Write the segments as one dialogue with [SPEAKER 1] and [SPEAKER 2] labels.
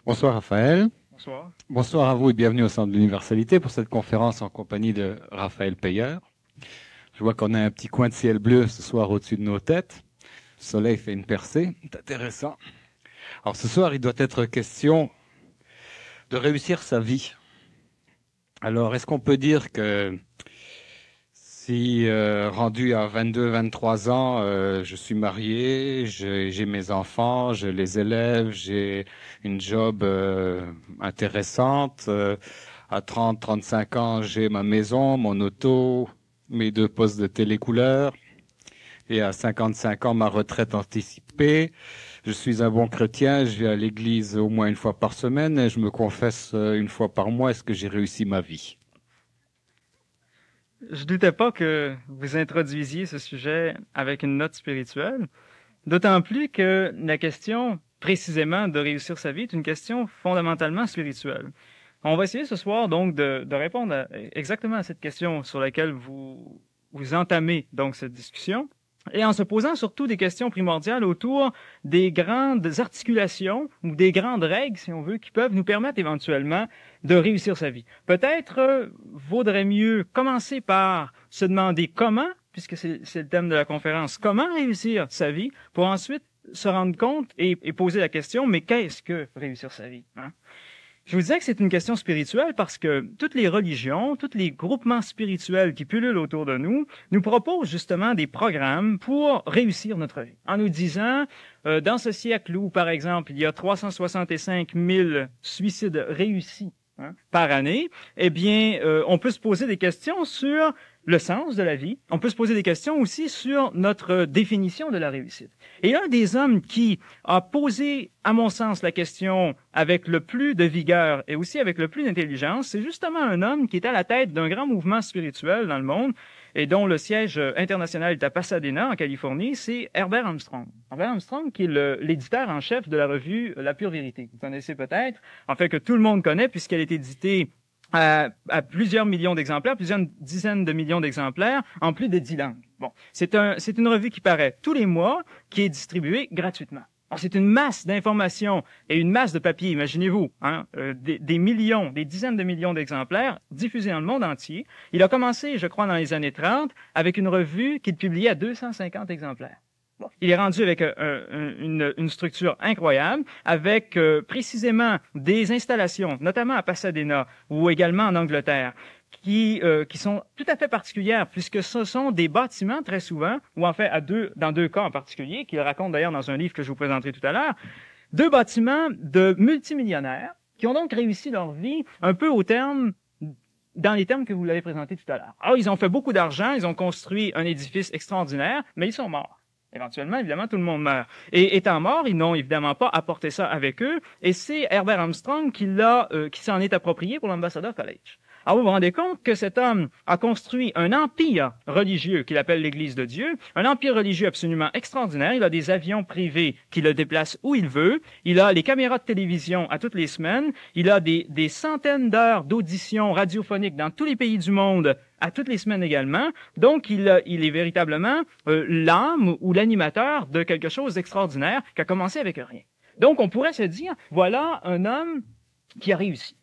[SPEAKER 1] Bonsoir Raphaël.
[SPEAKER 2] Bonsoir.
[SPEAKER 1] Bonsoir à vous et bienvenue au Centre de l'Universalité pour cette conférence en compagnie de Raphaël Payeur. Je vois qu'on a un petit coin de ciel bleu ce soir au-dessus de nos têtes. Le soleil fait une percée, c'est intéressant. Alors ce soir, il doit être question de réussir sa vie. Alors, est-ce qu'on peut dire que si rendu à 22-23 ans, je suis marié, j'ai mes enfants, je les élève, j'ai une job intéressante. À 30-35 ans, j'ai ma maison, mon auto, mes 2 postes de télécouleur. Et à 55 ans, ma retraite anticipée. Je suis un bon chrétien, je vais à l'église au moins une fois par semaine et je me confesse une fois par mois. Est-ce que j'ai réussi ma vie?
[SPEAKER 2] Je doutais pas que vous introduisiez ce sujet avec une note spirituelle, d'autant plus que la question, précisément, de réussir sa vie est une question fondamentalement spirituelle. On va essayer ce soir donc de répondre exactement à cette question sur laquelle vous entamez donc cette discussion, et en se posant surtout des questions primordiales autour des grandes articulations ou des grandes règles, si on veut, qui peuvent nous permettre éventuellement de réussir sa vie. Peut-être vaudrait mieux commencer par se demander comment, puisque c'est le thème de la conférence, comment réussir sa vie, pour ensuite se rendre compte et poser la question, mais qu'est-ce que réussir sa vie, hein? Je vous disais que c'est une question spirituelle parce que toutes les religions, tous les groupements spirituels qui pullulent autour de nous proposent justement des programmes pour réussir notre vie. En nous disant, dans ce siècle où, par exemple, il y a 365 000 suicides réussis par année, eh bien, on peut se poser des questions sur le sens de la vie. On peut se poser des questions aussi sur notre définition de la réussite. Et un des hommes qui a posé, à mon sens, la question avec le plus de vigueur et aussi avec le plus d'intelligence, c'est justement un homme qui est à la tête d'un grand mouvement spirituel dans le monde et dont le siège international est à Pasadena, en Californie, c'est Herbert Armstrong. Herbert Armstrong, qui est l'éditeur en chef de la revue La Pure Vérité. Vous connaissez peut-être, en fait, que tout le monde connaît puisqu'elle est éditée à plusieurs millions d'exemplaires, plusieurs dizaines de millions d'exemplaires, en plus de 10 langues. Bon, c'est une revue qui paraît tous les mois, qui est distribuée gratuitement. Alors, c'est une masse d'informations et une masse de papier, imaginez-vous, hein, des millions, des dizaines de millions d'exemplaires diffusés dans le monde entier. Il a commencé, je crois, dans les années 30, avec une revue qu'il publiait à 250 exemplaires. Bon. Il est rendu avec une structure incroyable, avec précisément des installations, notamment à Pasadena ou également en Angleterre, qui sont tout à fait particulières, puisque ce sont des bâtiments très souvent, ou en fait dans deux cas en particulier, qu'il raconte d'ailleurs dans un livre que je vous présenterai tout à l'heure, 2 bâtiments de multimillionnaires qui ont donc réussi leur vie un peu dans les termes que vous l'avez présenté tout à l'heure. Alors, ils ont fait beaucoup d'argent, ils ont construit un édifice extraordinaire, mais ils sont morts. Éventuellement, évidemment, tout le monde meurt. Et étant morts, ils n'ont évidemment pas apporté ça avec eux, et c'est Herbert Armstrong qui s'en est approprié pour l'Ambassador College. Alors, vous vous rendez compte que cet homme a construit un empire religieux qu'il appelle l'Église de Dieu, un empire religieux absolument extraordinaire. Il a des avions privés qui le déplacent où il veut. Il a les caméras de télévision à toutes les semaines. Il a des centaines d'heures d'auditions radiophoniques dans tous les pays du monde à toutes les semaines également. Donc, il est véritablement l'âme ou l'animateur de quelque chose d'extraordinaire qui a commencé avec rien. Donc, on pourrait se dire, voilà un homme qui a réussi.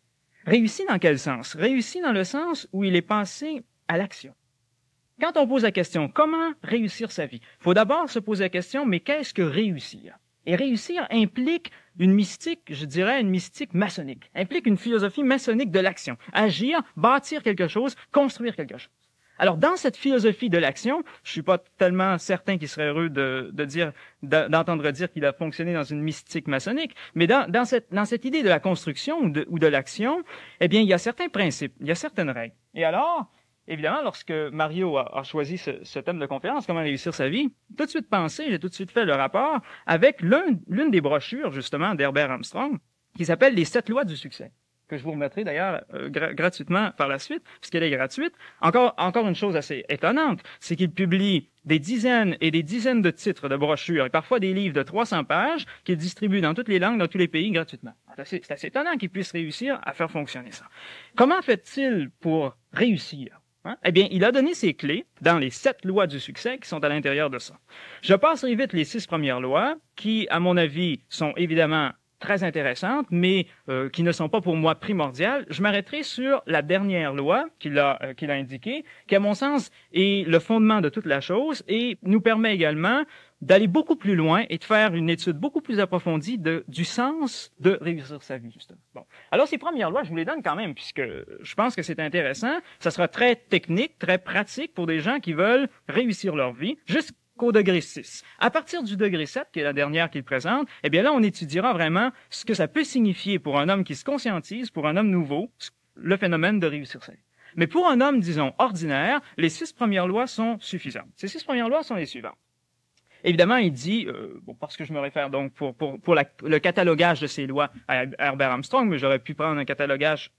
[SPEAKER 2] Réussi dans quel sens? Réussi dans le sens où il est passé à l'action. Quand on pose la question, comment réussir sa vie? Il faut d'abord se poser la question, mais qu'est-ce que réussir? Et réussir implique une mystique, je dirais une mystique maçonnique, implique une philosophie maçonnique de l'action. Agir, bâtir quelque chose, construire quelque chose. Alors, dans cette philosophie de l'action, je suis pas tellement certain qu'il serait heureux d'entendre dire qu'il a fonctionné dans une mystique maçonnique, mais dans cette idée de la construction ou de l'action, eh bien, il y a certains principes, il y a certaines règles. Et alors, évidemment, lorsque Mario a choisi ce thème de conférence, comment réussir sa vie, tout de suite j'ai tout de suite fait le rapport avec l'une des brochures, justement, d'Herbert Armstrong, qui s'appelle Les 7 lois du succès, que je vous remettrai d'ailleurs gratuitement par la suite, puisqu'elle est gratuite. Encore une chose assez étonnante, c'est qu'il publie des dizaines et des dizaines de titres de brochures, et parfois des livres de 300 pages, qu'il distribue dans toutes les langues, dans tous les pays, gratuitement. C'est assez étonnant qu'il puisse réussir à faire fonctionner ça. Comment fait-il pour réussir? Eh bien, il a donné ses clés dans les 7 lois du succès qui sont à l'intérieur de ça. Je passerai vite les 6 premières lois, qui, à mon avis, sont évidemment très intéressantes, mais qui ne sont pas pour moi primordiales. Je m'arrêterai sur la dernière loi qu'il a indiquée, qui, à mon sens, est le fondement de toute la chose et nous permet également d'aller beaucoup plus loin et de faire une étude beaucoup plus approfondie du sens de réussir sa vie, justement. Bon. Alors, ces premières lois, je vous les donne quand même, puisque je pense que c'est intéressant. Ça sera très technique, très pratique pour des gens qui veulent réussir leur vie, jusqu'au degré 6. À partir du degré 7, qui est la dernière qu'il présente, eh bien là, on étudiera vraiment ce que ça peut signifier pour un homme qui se conscientise, pour un homme nouveau, le phénomène de réussir sa vie. Mais pour un homme, disons, ordinaire, les 6 premières lois sont suffisantes. Ces 6 premières lois sont les suivantes. Évidemment, il dit, parce que je me réfère donc pour le catalogage de ces lois à Herbert Armstrong, mais j'aurais pu prendre un catalogage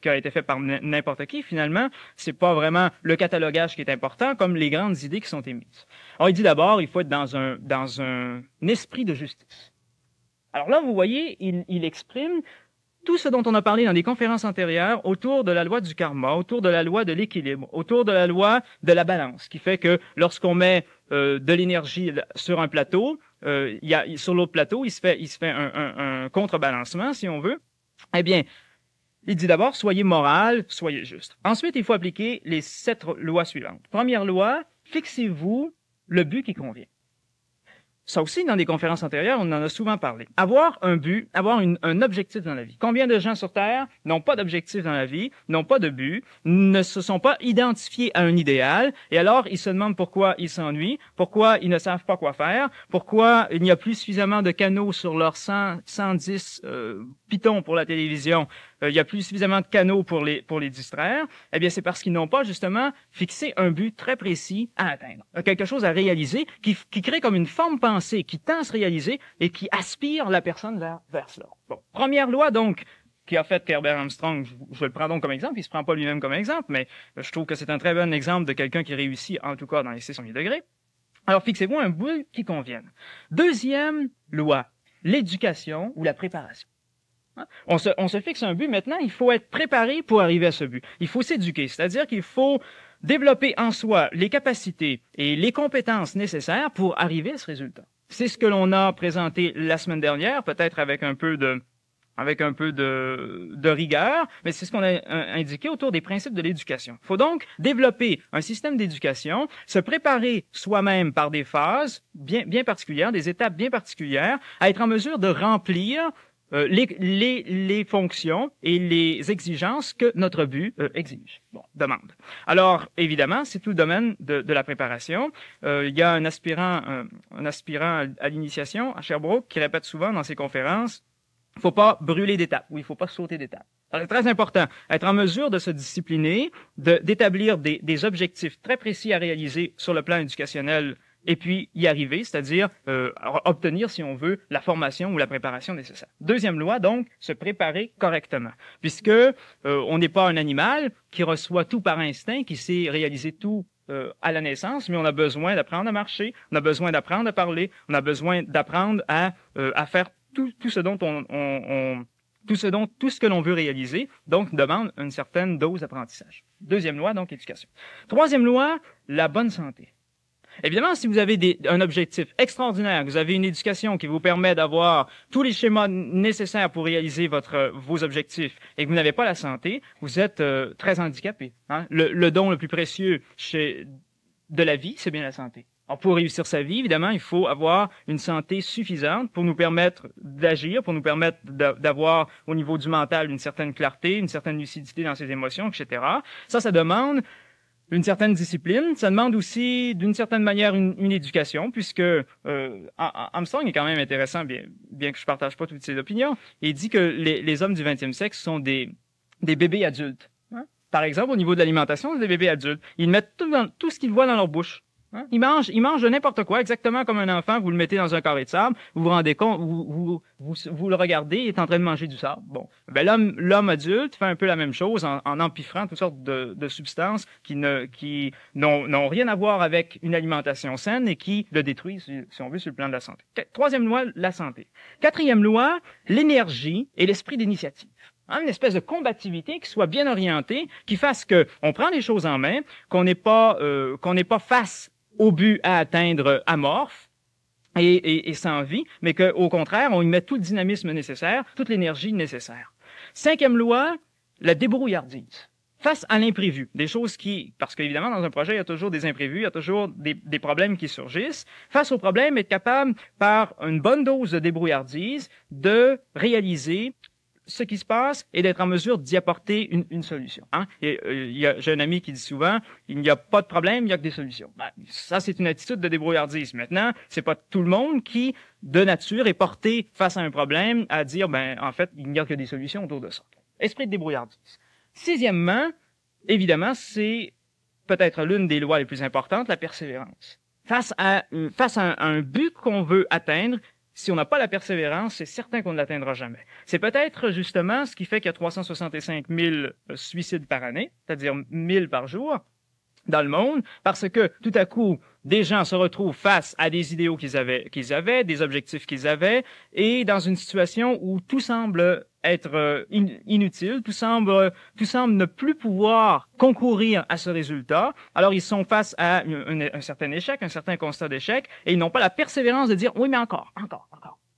[SPEAKER 2] qui a été fait par n'importe qui. Finalement, c'est pas vraiment le catalogage qui est important, comme les grandes idées qui sont émises. Alors, il dit d'abord, il faut être dans un esprit de justice. Alors là, vous voyez, il exprime tout ce dont on a parlé dans des conférences antérieures autour de la loi du karma, autour de la loi de l'équilibre, autour de la loi de la balance, qui fait que lorsqu'on met de l'énergie sur un plateau, sur l'autre plateau, il se fait un contrebalancement, si on veut. Eh bien, il dit d'abord, soyez moral, soyez juste. Ensuite, il faut appliquer les 7 lois suivantes. Première loi, fixez-vous le but qui convient. Ça aussi, dans des conférences antérieures, on en a souvent parlé. Avoir un but, avoir un objectif dans la vie. Combien de gens sur Terre n'ont pas d'objectif dans la vie, n'ont pas de but, ne se sont pas identifiés à un idéal, et alors ils se demandent pourquoi ils s'ennuient, pourquoi ils ne savent pas quoi faire, pourquoi il n'y a plus suffisamment de canaux sur leurs 110 pitons pour la télévision, il n'y a plus suffisamment de canaux pour les distraire. Eh bien, c'est parce qu'ils n'ont pas justement fixé un but très précis à atteindre, quelque chose à réaliser qui crée comme une forme pensée qui tend à se réaliser et qui aspire la personne vers cela. Bon, première loi donc qui a fait qu'Herbert Armstrong, je le prends donc comme exemple, il se prend pas lui-même comme exemple, mais je trouve que c'est un très bon exemple de quelqu'un qui réussit, en tout cas dans les 6 premiers degrés. Alors, fixez-vous un but qui convienne. Deuxième loi, l'éducation ou la préparation. On se fixe un but. Maintenant, il faut être préparé pour arriver à ce but. Il faut s'éduquer, c'est-à-dire qu'il faut développer en soi les capacités et les compétences nécessaires pour arriver à ce résultat. C'est ce que l'on a présenté la semaine dernière, peut-être avec un peu de rigueur, mais c'est ce qu'on a indiqué autour des principes de l'éducation. Il faut donc développer un système d'éducation, se préparer soi-même par des phases bien particulières, des étapes bien particulières, à être en mesure de remplir les fonctions et les exigences que notre but exige, demande. Alors, évidemment, c'est tout le domaine de la préparation. Il y a un aspirant à l'initiation à Sherbrooke qui répète souvent dans ses conférences, il ne faut pas brûler d'étapes ou il ne faut pas sauter d'étapes. C'est très important, être en mesure de se discipliner, d'établir des objectifs très précis à réaliser sur le plan éducationnel et puis y arriver, c'est-à-dire obtenir, si on veut, la formation ou la préparation nécessaire. Deuxième loi, donc, se préparer correctement, puisque on n'est pas un animal qui reçoit tout par instinct, qui sait réaliser tout à la naissance, mais on a besoin d'apprendre à marcher, on a besoin d'apprendre à parler, on a besoin d'apprendre à faire tout ce que l'on veut réaliser, donc demande une certaine dose d'apprentissage. Deuxième loi, donc, éducation. Troisième loi, la bonne santé. Évidemment, si vous avez un objectif extraordinaire, vous avez une éducation qui vous permet d'avoir tous les schémas nécessaires pour réaliser vos objectifs et que vous n'avez pas la santé, vous êtes très handicapé. Hein? Le don le plus précieux de la vie, c'est bien la santé. Alors, pour réussir sa vie, évidemment, il faut avoir une santé suffisante pour nous permettre d'agir, pour nous permettre d'avoir, au niveau du mental, une certaine clarté, une certaine lucidité dans ses émotions, etc. Ça demande une certaine discipline. Ça demande aussi, d'une certaine manière, une éducation, puisque Armstrong est quand même intéressant, bien que je partage pas toutes ses opinions. Il dit que les hommes du 20e siècle sont des bébés adultes. Hein? Par exemple, au niveau de l'alimentation, c'est des bébés adultes. Ils mettent tout ce qu'ils voient dans leur bouche. Hein? Ils mangent de n'importe quoi, exactement comme un enfant. Vous le mettez dans un carré de sable, vous vous rendez compte, vous le regardez, il est en train de manger du sable. Bon, ben l'homme adulte fait un peu la même chose en empiffrant toutes sortes de substances qui n'ont rien à voir avec une alimentation saine et qui le détruisent, si on veut, sur le plan de la santé. Troisième loi, la santé. Quatrième loi, l'énergie et l'esprit d'initiative. Hein, une espèce de combativité qui soit bien orientée, qui fasse que on prend les choses en main, qu'on n'est pas face au but à atteindre amorphe, et sans vie, mais qu'au contraire, on y met tout le dynamisme nécessaire, toute l'énergie nécessaire. Cinquième loi, la débrouillardise. Face à l'imprévu, des choses parce qu'évidemment, dans un projet, il y a toujours des imprévus, il y a toujours des problèmes qui surgissent. Face aux problèmes, être capable, par une bonne dose de débrouillardise, de réaliser ce qui se passe et d'être en mesure d'y apporter une solution. Hein? J'ai un ami qui dit souvent, il n'y a pas de problème, il n'y a que des solutions. Ben, ça, c'est une attitude de débrouillardise. Maintenant, c'est pas tout le monde qui, de nature, est porté face à un problème à dire, ben, en fait, il n'y a que des solutions autour de ça. Esprit de débrouillardise. Sixièmement, évidemment, c'est peut-être l'une des lois les plus importantes, la persévérance. Face à un but qu'on veut atteindre, si on n'a pas la persévérance, c'est certain qu'on ne l'atteindra jamais. C'est peut-être justement ce qui fait qu'il y a 365 000 suicides par année, c'est-à-dire 1000 par jour, dans le monde, parce que tout à coup, des gens se retrouvent face à des idéaux qu'ils avaient, des objectifs qu'ils avaient, et dans une situation où tout semble être inutile, tout semble ne plus pouvoir concourir à ce résultat. Alors ils sont face à un certain échec, un certain constat d'échec, et ils n'ont pas la persévérance de dire oui, mais encore.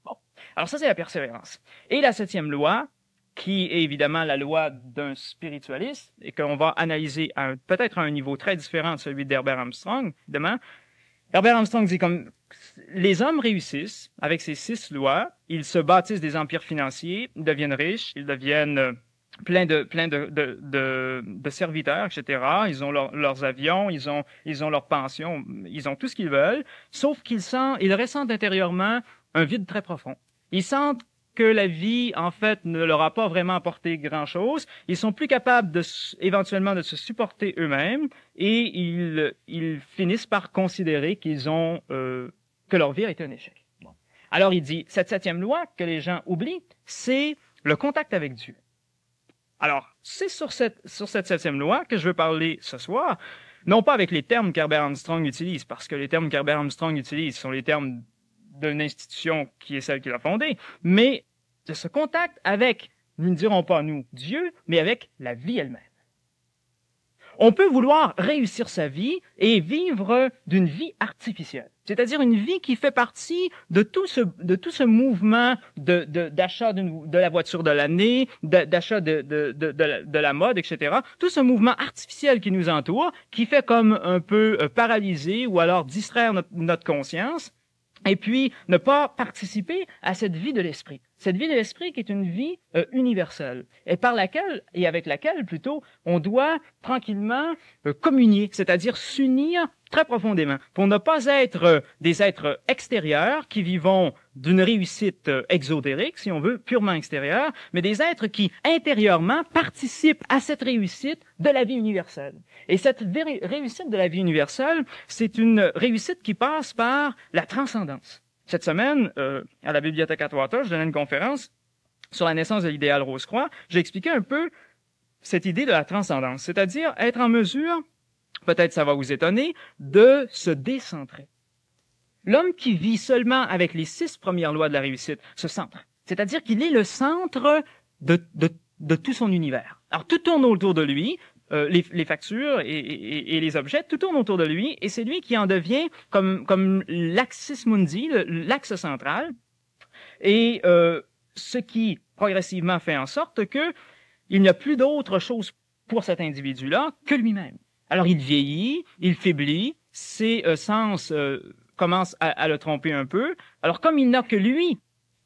[SPEAKER 2] Bon. Alors ça, c'est la persévérance. Et la septième loi, qui est évidemment la loi d'un spiritualiste, et qu'on va analyser peut-être à un niveau très différent de celui d'Herbert Armstrong, évidemment. Herbert Armstrong dit comme les hommes réussissent avec ces 6 lois, ils se bâtissent des empires financiers, ils deviennent riches, ils deviennent plein de serviteurs, etc. Ils ont leurs avions, ils ont leurs pensions, ils ont tout ce qu'ils veulent, sauf qu'ils ressentent intérieurement un vide très profond. Ils sentent que la vie, en fait, ne leur a pas vraiment apporté grand-chose. Ils sont plus capables éventuellement de se supporter eux-mêmes et ils finissent par considérer que leur vie a été un échec. Bon. Alors, il dit, cette septième loi que les gens oublient, c'est le contact avec Dieu. Alors, c'est sur cette septième loi que je veux parler ce soir, non pas avec les termes qu'Herbert Armstrong utilise, parce que les termes qu'Herbert Armstrong utilise sont les termes d'une institution qui est celle qu'il a fondée, mais de ce contact avec, nous ne dirons pas nous, Dieu, mais avec la vie elle-même. On peut vouloir réussir sa vie et vivre d'une vie artificielle, c'est-à-dire une vie qui fait partie de tout ce mouvement d'achat de la voiture de l'année, d'achat de la mode, etc. Tout ce mouvement artificiel qui nous entoure, qui fait comme un peu paralyser ou alors distraire notre conscience, et puis ne pas participer à cette vie de l'esprit. Cette vie de l'esprit qui est une vie universelle, et avec laquelle plutôt on doit tranquillement communier, c'est-à-dire s'unir très profondément, pour ne pas être des êtres extérieurs qui vivons d'une réussite exotérique, si on veut, purement extérieure, mais des êtres qui intérieurement participent à cette réussite de la vie universelle. Et cette réussite de la vie universelle, c'est une réussite qui passe par la transcendance. Cette semaine, à la bibliothèque Atwater, je donnais une conférence sur la naissance de l'idéal Rose-Croix. J'ai expliqué un peu cette idée de la transcendance, c'est-à-dire être en mesure, peut-être ça va vous étonner, de se décentrer. L'homme qui vit seulement avec les 6 premières lois de la réussite se centre, c'est-à-dire qu'il est le centre de tout son univers. Alors tout tourne autour de lui, les factures et les objets, tout tourne autour de lui, et c'est lui qui en devient comme l'axis mundi, l'axe central, et ce qui progressivement fait en sorte que il n'y a plus d'autre chose pour cet individu-là que lui-même. Alors il vieillit, il faiblit, ses sens commencent à le tromper un peu. Alors comme il n'a que lui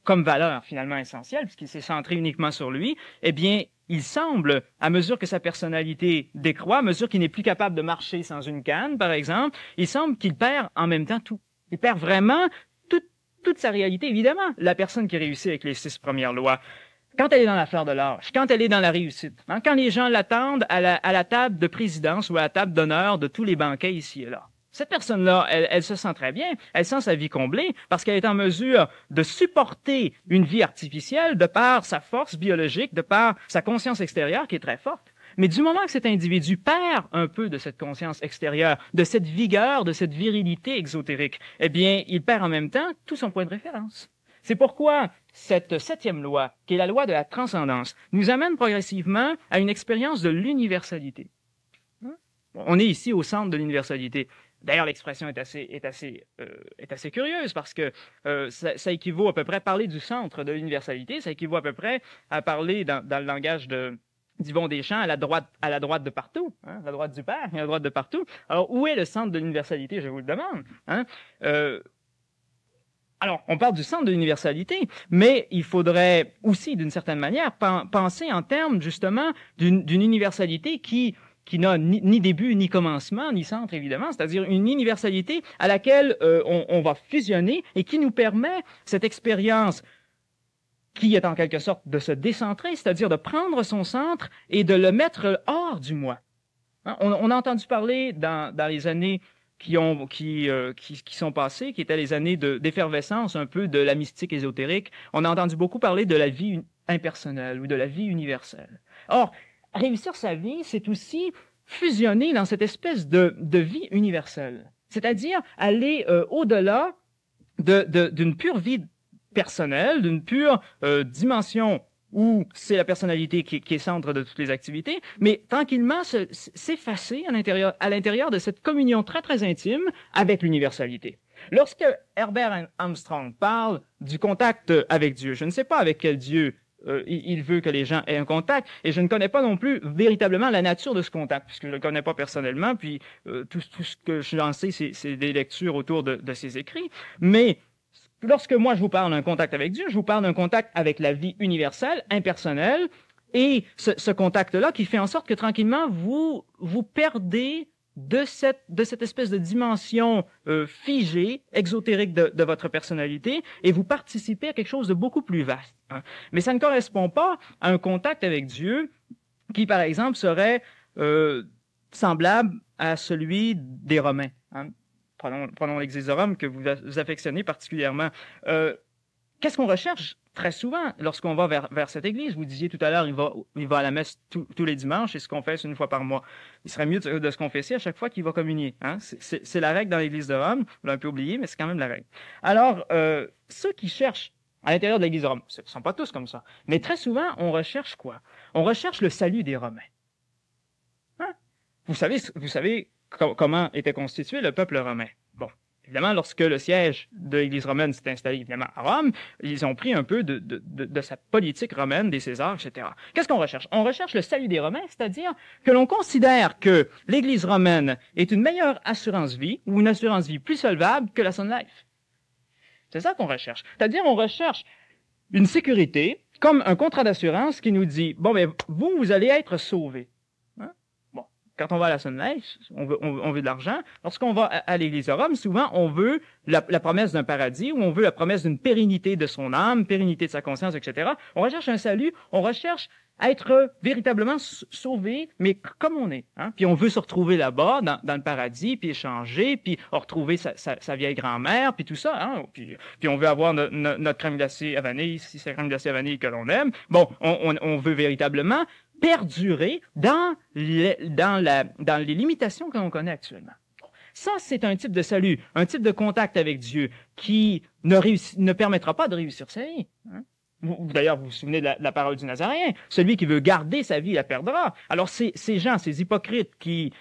[SPEAKER 2] comme valeur finalement essentielle, puisqu'il s'est centré uniquement sur lui, eh bien il semble, à mesure que sa personnalité décroît, à mesure qu'il n'est plus capable de marcher sans une canne, par exemple, il semble qu'il perd en même temps tout. Il perd vraiment toute sa réalité. Évidemment, la personne qui réussit avec les 6 premières lois, quand elle est dans la fleur de l'âge, quand elle est dans la réussite, hein, quand les gens l'attendent à la table de présidence ou à la table d'honneur de tous les banquets ici et là, cette personne-là, elle se sent très bien, elle sent sa vie comblée parce qu'elle est en mesure de supporter une vie artificielle de par sa force biologique, de par sa conscience extérieure qui est très forte. Mais du moment que cet individu perd un peu de cette conscience extérieure, de cette vigueur, de cette virilité exotérique, eh bien, il perd en même temps tout son point de référence. C'est pourquoi cette 7e loi, qui est la loi de la transcendance, nous amène progressivement à une expérience de l'universalité. On est ici au centre de l'universalité. D'ailleurs, l'expression est assez curieuse parce que ça équivaut à peu près à parler du centre de l'universalité, ça équivaut à peu près à parler dans le langage d'Yvon Deschamps à la droite de partout, hein, à la droite du Père et à la droite de partout. Alors, où est le centre de l'universalité, je vous le demande, hein? Alors, on parle du centre de l'universalité, mais il faudrait aussi, d'une certaine manière, penser en termes, justement, d'une universalité qui n'a ni début, ni commencement, ni centre, évidemment, c'est-à-dire une universalité à laquelle on va fusionner et qui nous permet cette expérience qui est en quelque sorte de se décentrer, c'est-à-dire de prendre son centre et de le mettre hors du moi. Hein? On a entendu parler dans les années qui sont passées, qui étaient les années d'effervescence un peu de la mystique ésotérique. On a entendu beaucoup parler de la vie impersonnelle ou de la vie universelle. Or, réussir sa vie, c'est aussi fusionner dans cette espèce de vie universelle, c'est-à-dire aller au-delà d'une pure vie personnelle, d'une pure dimension où c'est la personnalité qui est centre de toutes les activités, mais tranquillement s'effacer à l'intérieur de cette communion très, très intime avec l'universalité. Lorsque Herbert Armstrong parle du contact avec Dieu, je ne sais pas avec quel Dieu il veut que les gens aient un contact, et je ne connais pas non plus véritablement la nature de ce contact, puisque je ne le connais pas personnellement, puis tout ce que j'en sais, c'est des lectures autour de ses écrits, mais lorsque moi je vous parle d'un contact avec Dieu, je vous parle d'un contact avec la vie universelle, impersonnelle, et ce contact-là qui fait en sorte que tranquillement vous perdez de cette espèce de dimension figée, exotérique de votre personnalité, et vous participez à quelque chose de beaucoup plus vaste. Hein. Mais ça ne correspond pas à un contact avec Dieu qui, par exemple, serait semblable à celui des Romains. Hein. Prenons l'Église de Rome que vous affectionnez particulièrement. Qu'est-ce qu'on recherche très souvent lorsqu'on va vers cette Église? Vous disiez tout à l'heure, il va à la messe tous les dimanches et se confesse une fois par mois. Il serait mieux de se confesser à chaque fois qu'il va communier. Hein? C'est la règle dans l'Église de Rome. On l'a un peu oublié, mais c'est quand même la règle. Alors, ceux qui cherchent à l'intérieur de l'Église de Rome, ce ne sont pas tous comme ça, mais très souvent, on recherche quoi? On recherche le salut des Romains. Hein? Vous savez comment était constitué le peuple romain. Bon, évidemment, lorsque le siège de l'Église romaine s'est installé évidemment à Rome, ils ont pris un peu de sa politique romaine, des Césars, etc. Qu'est-ce qu'on recherche? On recherche le salut des Romains, c'est-à-dire que l'on considère que l'Église romaine est une meilleure assurance-vie ou une assurance-vie plus solvable que la Sun Life. C'est ça qu'on recherche. C'est-à-dire on recherche une sécurité comme un contrat d'assurance qui nous dit, bon, ben vous allez être sauvés. Quand on va à la Sun Life, on veut de l'argent. Lorsqu'on va à l'Église de Rome, souvent, on veut la promesse d'un paradis ou on veut la promesse d'une pérennité de son âme, pérennité de sa conscience, etc. On recherche un salut, on recherche à être véritablement sauvé, mais comme on est. Hein? Puis on veut se retrouver là-bas, dans le paradis, puis échanger, puis retrouver sa vieille grand-mère, puis tout ça. Hein? Puis on veut avoir notre crème glacée à vanille, si c'est la crème glacée à vanille que l'on aime. Bon, on veut véritablement perdurer dans les limitations que l'on connaît actuellement. Ça, c'est un type de salut, un type de contact avec Dieu qui ne permettra pas de réussir sa vie. Hein? D'ailleurs, vous vous souvenez de la parole du Nazaréen. Celui qui veut garder sa vie la perdra. Alors, ces gens, ces hypocrites qui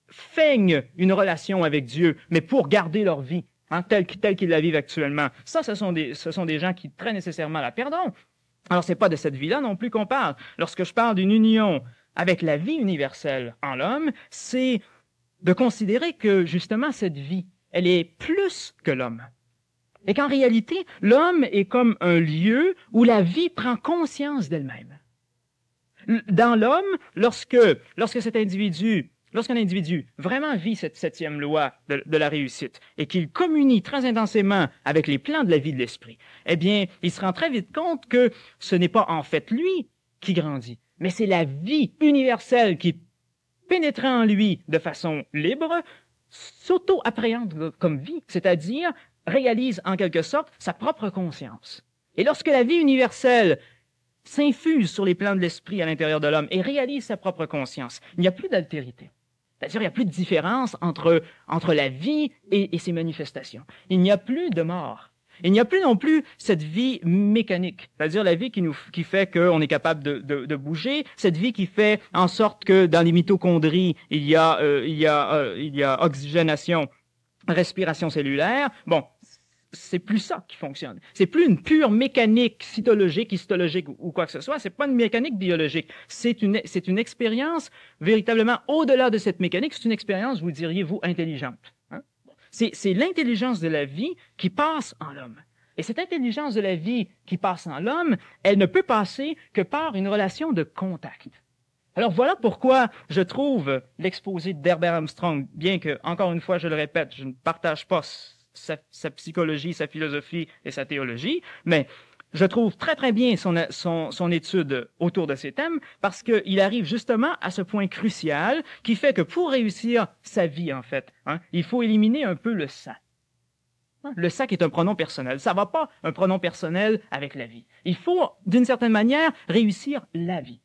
[SPEAKER 2] feignent une relation avec Dieu, mais pour garder leur vie, hein, telle qu'ils la vivent actuellement, ce sont des gens qui très nécessairement la perdront. Alors, c'est pas de cette vie-là non plus qu'on parle. Lorsque je parle d'une union avec la vie universelle en l'homme, c'est de considérer que, justement, cette vie, elle est plus que l'homme. Et qu'en réalité, l'homme est comme un lieu où la vie prend conscience d'elle-même. Dans l'homme, lorsqu'un individu vraiment vit cette 7e loi de la réussite et qu'il communie très intensément avec les plans de la vie de l'esprit, eh bien, il se rend très vite compte que ce n'est pas en fait lui qui grandit, mais c'est la vie universelle qui, pénétrant en lui de façon libre, s'auto-appréhende comme vie, c'est-à-dire réalise en quelque sorte sa propre conscience. Et lorsque la vie universelle s'infuse sur les plans de l'esprit à l'intérieur de l'homme et réalise sa propre conscience, il n'y a plus d'altérité. C'est-à-dire, il n'y a plus de différence entre la vie et ses manifestations. Il n'y a plus de mort. Il n'y a plus non plus cette vie mécanique, c'est-à-dire la vie qui fait qu'on est capable de bouger, cette vie qui fait en sorte que dans les mitochondries, il y a oxygénation, respiration cellulaire. Bon, c'est plus ça qui fonctionne. C'est plus une pure mécanique cytologique, histologique ou quoi que ce soit. C'est pas une mécanique biologique. C'est une expérience véritablement au-delà de cette mécanique. C'est une expérience, vous diriez-vous, intelligente. Hein? C'est l'intelligence de la vie qui passe en l'homme. Et cette intelligence de la vie qui passe en l'homme, elle ne peut passer que par une relation de contact. Alors voilà pourquoi je trouve l'exposé d'Herbert Armstrong, bien que, encore une fois, je le répète, je ne partage pas sa psychologie, sa philosophie et sa théologie, mais je trouve très très bien son étude autour de ces thèmes parce qu'il arrive justement à ce point crucial qui fait que pour réussir sa vie, en fait, hein, il faut éliminer un peu le ça. Le ça qui est un pronom personnel. Ça va pas un pronom personnel avec la vie. Il faut, d'une certaine manière, réussir la vie.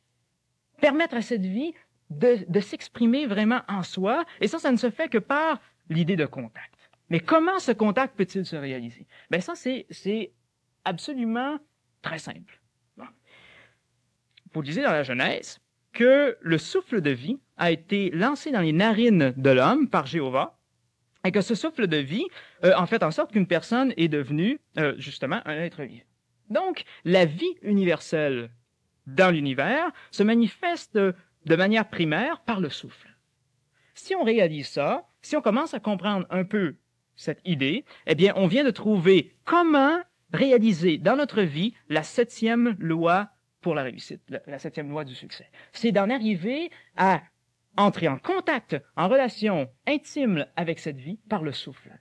[SPEAKER 2] Permettre à cette vie de s'exprimer vraiment en soi, et ça ne se fait que par l'idée de contact. Mais comment ce contact peut-il se réaliser? Ben ça, c'est absolument très simple. Bon. Vous lisez dans la Genèse que le souffle de vie a été lancé dans les narines de l'homme par Jéhovah, et que ce souffle de vie en fait en sorte qu'une personne est devenue justement un être vivant. Donc, la vie universelle dans l'univers se manifeste de manière primaire par le souffle. Si on réalise ça, si on commence à comprendre un peu cette idée, eh bien, on vient de trouver comment réaliser dans notre vie la 7e loi pour la réussite, la 7e loi du succès. C'est d'en arriver à entrer en contact, en relation intime avec cette vie par le souffle.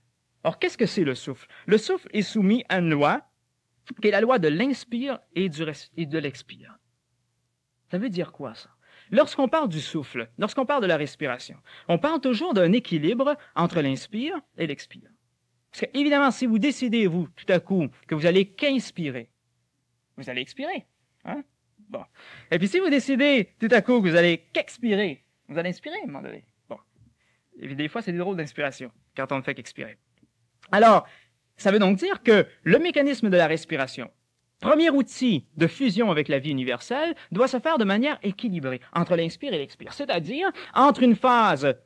[SPEAKER 2] Or, qu'est-ce que c'est le souffle? Le souffle est soumis à une loi qui est la loi de l'inspire et de l'expire. Ça veut dire quoi, ça? Lorsqu'on parle du souffle, lorsqu'on parle de la respiration, on parle toujours d'un équilibre entre l'inspire et l'expire. Parce que, évidemment, si vous décidez, vous, tout à coup, que vous allez qu'inspirer, vous allez expirer. Hein? Bon. Et puis, si vous décidez, tout à coup, que vous allez qu'expirer, vous allez inspirer à un moment donné. Bon. Et puis, des fois, c'est des drôles d'inspiration quand on ne fait qu'expirer. Alors, ça veut donc dire que le mécanisme de la respiration, premier outil de fusion avec la vie universelle, doit se faire de manière équilibrée entre l'inspire et l'expire, c'est-à-dire entre une phase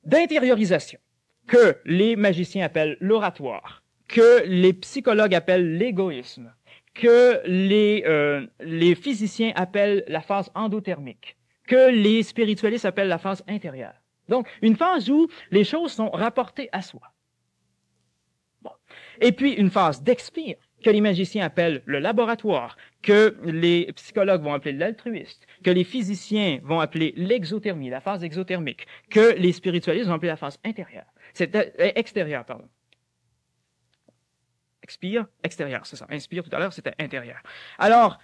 [SPEAKER 2] d'intériorisation que les magiciens appellent l'oratoire, que les psychologues appellent l'égoïsme, que les physiciens appellent la phase endothermique, que les spiritualistes appellent la phase intérieure. Donc, une phase où les choses sont rapportées à soi. Bon. Et puis, une phase d'expire, que les magiciens appellent le laboratoire, que les psychologues vont appeler l'altruiste, que les physiciens vont appeler l'exothermie, la phase exothermique, que les spiritualistes vont appeler la phase intérieure. C'est extérieure, pardon. Expire, extérieur, c'est ça. Inspire tout à l'heure, c'était intérieur. Alors,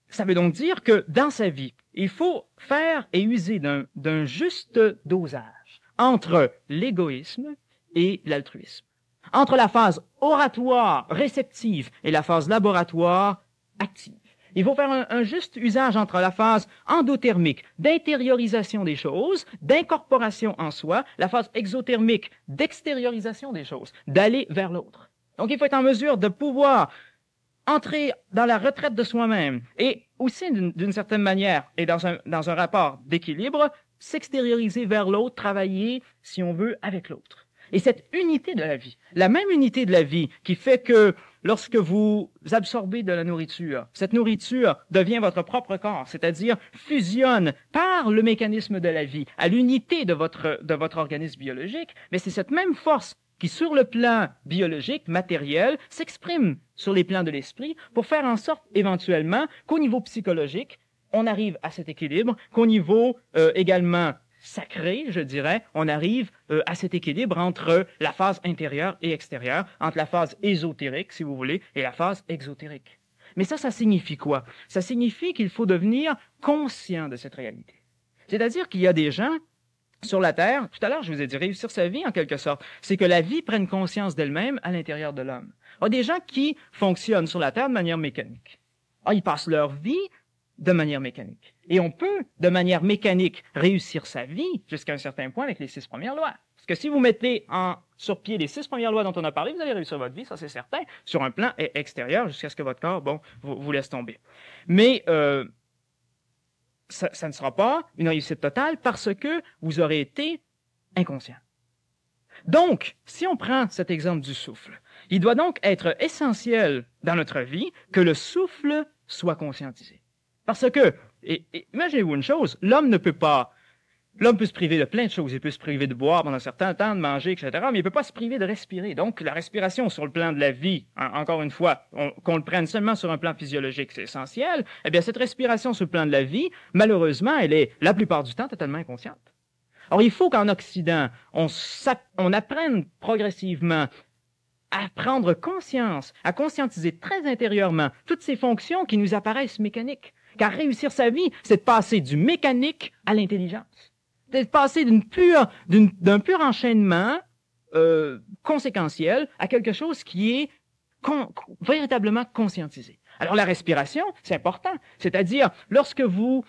[SPEAKER 2] ça veut donc dire que dans sa vie, il faut faire et user d'un juste dosage entre l'égoïsme et l'altruisme. Entre la phase oratoire, réceptive, et la phase laboratoire, active. Il faut faire un juste usage entre la phase endothermique, d'intériorisation des choses, d'incorporation en soi, la phase exothermique, d'extériorisation des choses, d'aller vers l'autre. Donc, il faut être en mesure de pouvoir entrer dans la retraite de soi-même et aussi, d'une certaine manière, et dans un rapport d'équilibre, s'extérioriser vers l'autre, travailler, si on veut, avec l'autre. Et cette unité de la vie, la même unité de la vie qui fait que lorsque vous absorbez de la nourriture, cette nourriture devient votre propre corps, c'est-à-dire fusionne par le mécanisme de la vie à l'unité de votre organisme biologique, mais c'est cette même force qui, sur le plan biologique, matériel, s'exprime sur les plans de l'esprit pour faire en sorte, éventuellement, qu'au niveau psychologique, on arrive à cet équilibre, qu'au niveau également sacré, je dirais, on arrive à cet équilibre entre la phase intérieure et extérieure, entre la phase ésotérique, si vous voulez, et la phase exotérique. Mais ça signifie quoi? Ça signifie qu'il faut devenir conscient de cette réalité. C'est-à-dire qu'il y a des gens sur la Terre, tout à l'heure, je vous ai dit réussir sa vie en quelque sorte, c'est que la vie prenne conscience d'elle-même à l'intérieur de l'homme. Il y a des gens qui fonctionnent sur la Terre de manière mécanique. Ils passent leur vie de manière mécanique. Et on peut, de manière mécanique, réussir sa vie jusqu'à un certain point avec les 6 premières lois. Parce que si vous mettez sur pied les 6 premières lois dont on a parlé, vous allez réussir votre vie, ça c'est certain, sur un plan extérieur, jusqu'à ce que votre corps, vous laisse tomber. Mais ça ne sera pas une réussite totale parce que vous aurez été inconscient. Donc, si on prend cet exemple du souffle, il doit donc être essentiel dans notre vie que le souffle soit conscientisé. Parce que, imaginez-vous une chose, l'homme peut se priver de plein de choses. Il peut se priver de boire pendant un certain temps, de manger, etc. Mais il ne peut pas se priver de respirer. Donc, la respiration sur le plan de la vie, encore une fois, qu'on le prenne seulement sur un plan physiologique, c'est essentiel. Eh bien, cette respiration sur le plan de la vie, malheureusement, elle est, la plupart du temps, totalement inconsciente. Alors, il faut qu'en Occident, on apprenne progressivement à prendre conscience, à conscientiser très intérieurement toutes ces fonctions qui nous apparaissent mécaniques. Car réussir sa vie, c'est de passer du mécanique à l'intelligence. C'est de passer d'un pur enchaînement conséquentiel à quelque chose qui est véritablement conscientisé. Alors la respiration, c'est important. C'est-à-dire, lorsque vous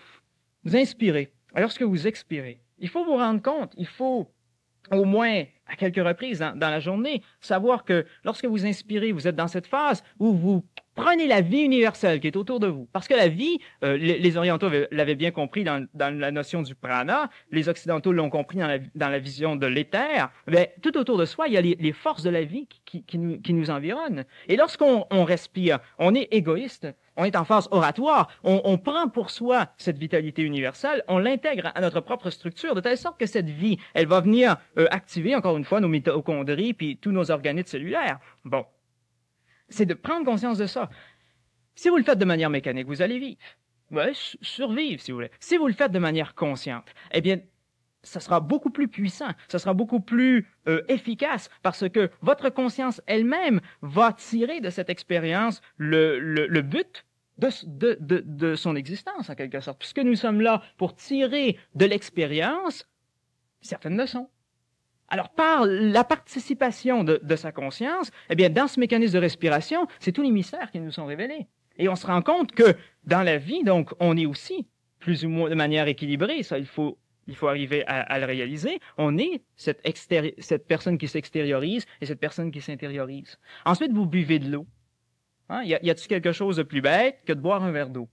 [SPEAKER 2] inspirez, lorsque vous expirez, il faut vous rendre compte, il faut au moins à quelques reprises dans la journée, savoir que lorsque vous inspirez, vous êtes dans cette phase où vous prenez la vie universelle qui est autour de vous. Parce que la vie, les orientaux l'avaient bien compris dans la notion du prana, les occidentaux l'ont compris dans la vision de l'éther, mais tout autour de soi, il y a les forces de la vie qui nous environnent. Et lorsqu'on respire, on est égoïste, on est en phase oratoire, on prend pour soi cette vitalité universelle, on l'intègre à notre propre structure, de telle sorte que cette vie, elle va venir activer, encore une fois, nos mitochondries puis tous nos organes cellulaires. Bon. C'est de prendre conscience de ça. Si vous le faites de manière mécanique, vous allez vivre. Ouais, survivre, si vous voulez. Si vous le faites de manière consciente, eh bien, ça sera beaucoup plus puissant, ça sera beaucoup plus efficace, parce que votre conscience elle-même va tirer de cette expérience le but de son existence, en quelque sorte. Puisque nous sommes là pour tirer de l'expérience certaines leçons. Alors, par la participation de sa conscience, eh bien, dans ce mécanisme de respiration, c'est tous les mystères qui nous sont révélés. Et on se rend compte que dans la vie, donc, on est aussi plus ou moins de manière équilibrée. Ça, il faut arriver à le réaliser. On est cette personne qui s'extériorise et cette personne qui s'intériorise. Ensuite, vous buvez de l'eau. Hein? Y a-t-il quelque chose de plus bête que de boire un verre d'eau?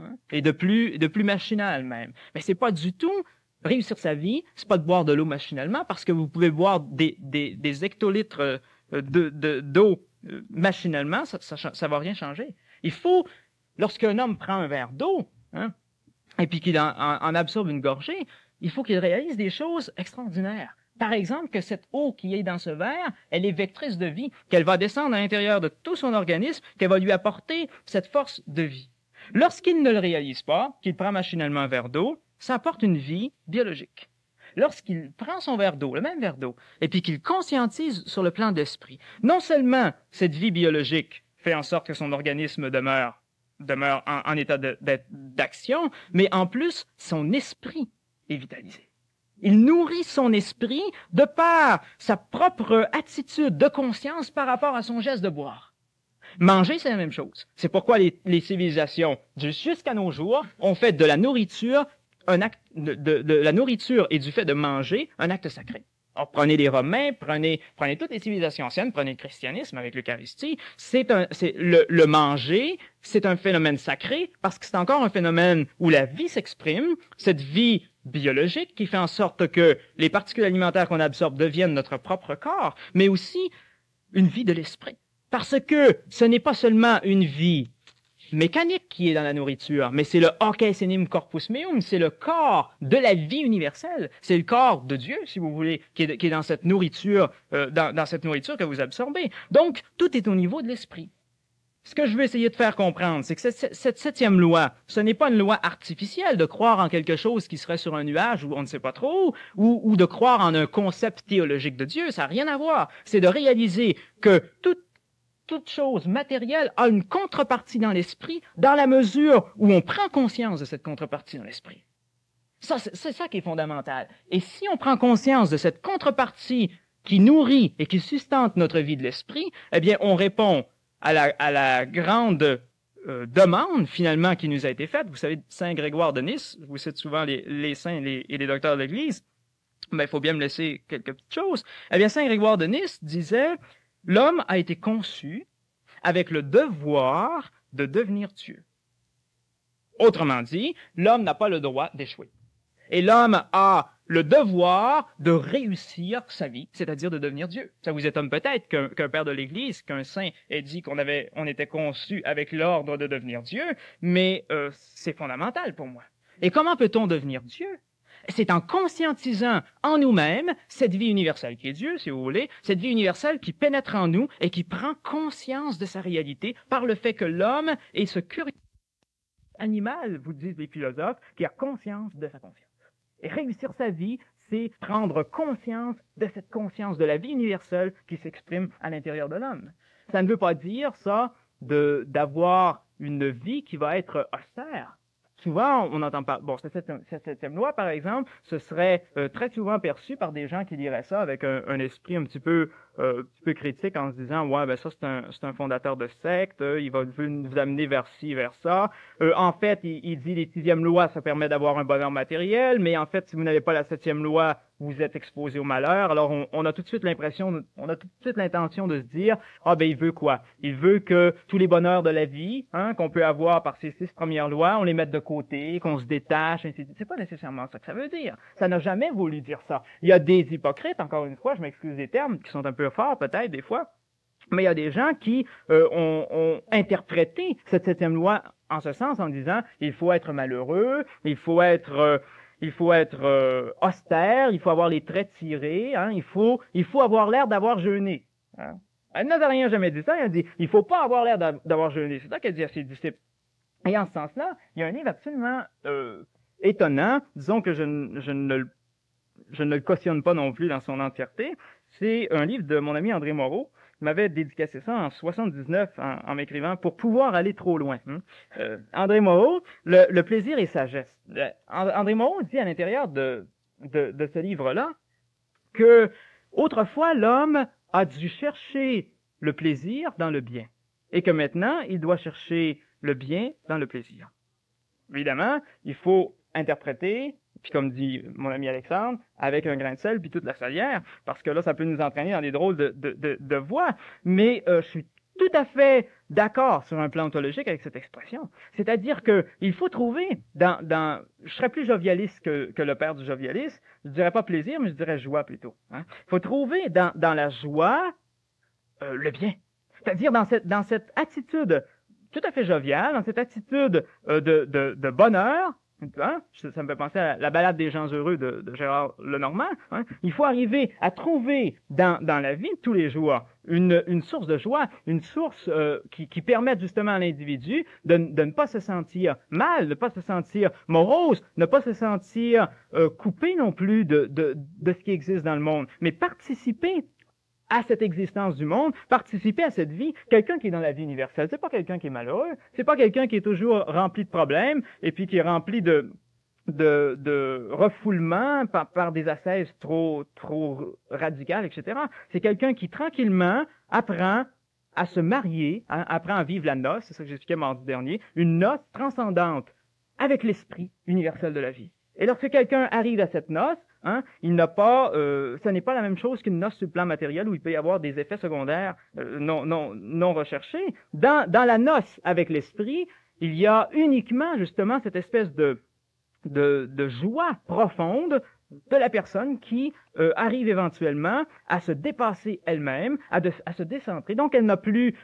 [SPEAKER 2] Hein? Et de plus machinal même. Mais c'est pas du tout réussir sa vie, c'est pas de boire de l'eau machinalement, parce que vous pouvez boire des hectolitres d'eau machinalement, ça va rien changer. Il faut, lorsqu'un homme prend un verre d'eau, hein, et puis qu'il en absorbe une gorgée, il faut qu'il réalise des choses extraordinaires. Par exemple, que cette eau qui est dans ce verre, elle est vectrice de vie, qu'elle va descendre à l'intérieur de tout son organisme, qu'elle va lui apporter cette force de vie. Lorsqu'il ne le réalise pas, qu'il prend machinalement un verre d'eau, ça apporte une vie biologique. Lorsqu'il prend son verre d'eau, le même verre d'eau, et puis qu'il conscientise sur le plan d'esprit, non seulement cette vie biologique fait en sorte que son organisme demeure en état d'action, mais en plus, son esprit est vitalisé. Il nourrit son esprit de par sa propre attitude de conscience par rapport à son geste de boire. Manger, c'est la même chose. C'est pourquoi les civilisations, jusqu'à nos jours, ont fait de la nourriture un acte de la nourriture et du fait de manger un acte sacré. Alors, prenez les Romains, prenez toutes les civilisations anciennes, prenez le christianisme avec l'Eucharistie. Le manger, c'est un phénomène sacré parce que c'est encore un phénomène où la vie s'exprime, cette vie biologique qui fait en sorte que les particules alimentaires qu'on absorbe deviennent notre propre corps, mais aussi une vie de l'esprit. Parce que ce n'est pas seulement une vie mécanique qui est dans la nourriture, mais c'est le hoc enim corpus meum, c'est le corps de la vie universelle, c'est le corps de Dieu, si vous voulez, qui est dans cette nourriture, dans cette nourriture que vous absorbez. Donc, tout est au niveau de l'esprit. Ce que je veux essayer de faire comprendre, c'est que cette 7e loi, ce n'est pas une loi artificielle de croire en quelque chose qui serait sur un nuage ou on ne sait pas trop, ou de croire en un concept théologique de Dieu, ça n'a rien à voir. C'est de réaliser que toute chose matérielle a une contrepartie dans l'esprit, dans la mesure où on prend conscience de cette contrepartie dans l'esprit. Ça, c'est ça qui est fondamental. Et si on prend conscience de cette contrepartie qui nourrit et qui sustente notre vie de l'esprit, eh bien, on répond à la grande demande, finalement, qui nous a été faite. Vous savez, Saint Grégoire de Nice, je vous cite souvent les saints et les docteurs de l'Église, il faut bien me laisser quelques petites choses. Eh bien, Saint Grégoire de Nice disait, l'homme a été conçu avec le devoir de devenir Dieu. Autrement dit, l'homme n'a pas le droit d'échouer. Et l'homme a le devoir de réussir sa vie, c'est-à-dire de devenir Dieu. Ça vous étonne peut-être qu'un père de l'Église, qu'un saint ait dit on était conçu avec l'ordre de devenir Dieu, mais c'est fondamental pour moi. Et comment peut-on devenir Dieu? C'est en conscientisant en nous-mêmes cette vie universelle qui est Dieu, si vous voulez, cette vie universelle qui pénètre en nous et qui prend conscience de sa réalité par le fait que l'homme est ce curieux animal, vous disent les philosophes, qui a conscience de sa conscience. Et réussir sa vie, c'est prendre conscience de cette conscience de la vie universelle qui s'exprime à l'intérieur de l'homme. Ça ne veut pas dire, ça, d'avoir une vie qui va être austère. Souvent, on entend pas. Bon, cette septième loi, par exemple, ce serait très souvent perçu par des gens qui liraient ça avec un esprit un petit peu critique en se disant ouais ben ça c'est un fondateur de secte, il va vous amener vers ci vers ça. En fait, il dit les sixièmes lois ça permet d'avoir un bonheur matériel, mais en fait si vous n'avez pas la septième loi vous êtes exposé au malheur. Alors on a tout de suite l'intention de se dire ah ben il veut quoi? Il veut que tous les bonheurs de la vie qu'on peut avoir par ces 6 premières lois, on les mette de côté, qu'on se détache. C'est pas nécessairement ça que ça veut dire. Ça n'a jamais voulu dire ça. Il y a des hypocrites, encore une fois, je m'excuse des termes qui sont un peu forts peut-être des fois, mais il y a des gens qui ont interprété cette septième loi en ce sens en disant il faut être malheureux, il faut être austère, il faut avoir les traits tirés, il faut avoir l'air d'avoir jeûné. Nazaréen n'a jamais dit ça, il a dit il faut pas avoir l'air d'avoir jeûné. C'est ça qu'il a dit à ses disciples. Et en ce sens-là, il y a un livre absolument étonnant, disons que je ne le cautionne pas non plus dans son entièreté. C'est un livre de mon ami André Moreau. Il m'avait dédicacé ça en 79 en m'écrivant pour pouvoir aller trop loin. André Moreau, le plaisir et sagesse. André Moreau dit à l'intérieur de ce livre-là que autrefois l'homme a dû chercher le plaisir dans le bien et que maintenant il doit chercher le bien dans le plaisir. Évidemment, il faut interpréter, puis comme dit mon ami Alexandre, avec un grain de sel puis toute la salière, parce que là, ça peut nous entraîner dans des drôles de voies. Mais je suis tout à fait d'accord sur un plan ontologique avec cette expression. C'est-à-dire que il faut trouver je serais plus jovialiste que le père du jovialisme. Je dirais pas plaisir, mais je dirais joie plutôt. Il faut trouver dans la joie le bien. C'est-à-dire dans cette attitude tout à fait joviale, dans cette attitude de bonheur. Ça me fait penser à la balade des gens heureux de Gérard Lenormand. Il faut arriver à trouver dans la vie de tous les jours une source de joie, une source qui permette justement à l'individu de ne pas se sentir mal, de ne pas se sentir morose, de ne pas se sentir coupé non plus de ce qui existe dans le monde, mais participer à cette existence du monde, participer à cette vie. Quelqu'un qui est dans la vie universelle, c'est pas quelqu'un qui est malheureux, c'est pas quelqu'un qui est toujours rempli de problèmes et puis qui est rempli de refoulement par des ascèses trop radicales, etc. C'est quelqu'un qui tranquillement apprend à se marier, apprend à vivre la noce, c'est ça que j'expliquais mardi dernier, une noce transcendante avec l'esprit universel de la vie. Et lorsque quelqu'un arrive à cette noce, il n'a pas, ce n'est pas la même chose qu'une noce sur le plan matériel où il peut y avoir des effets secondaires non recherchés. Dans la noce avec l'esprit, il y a uniquement justement cette espèce de joie profonde de la personne qui arrive éventuellement à se dépasser elle-même, à se décentrer. Donc elle n'a plus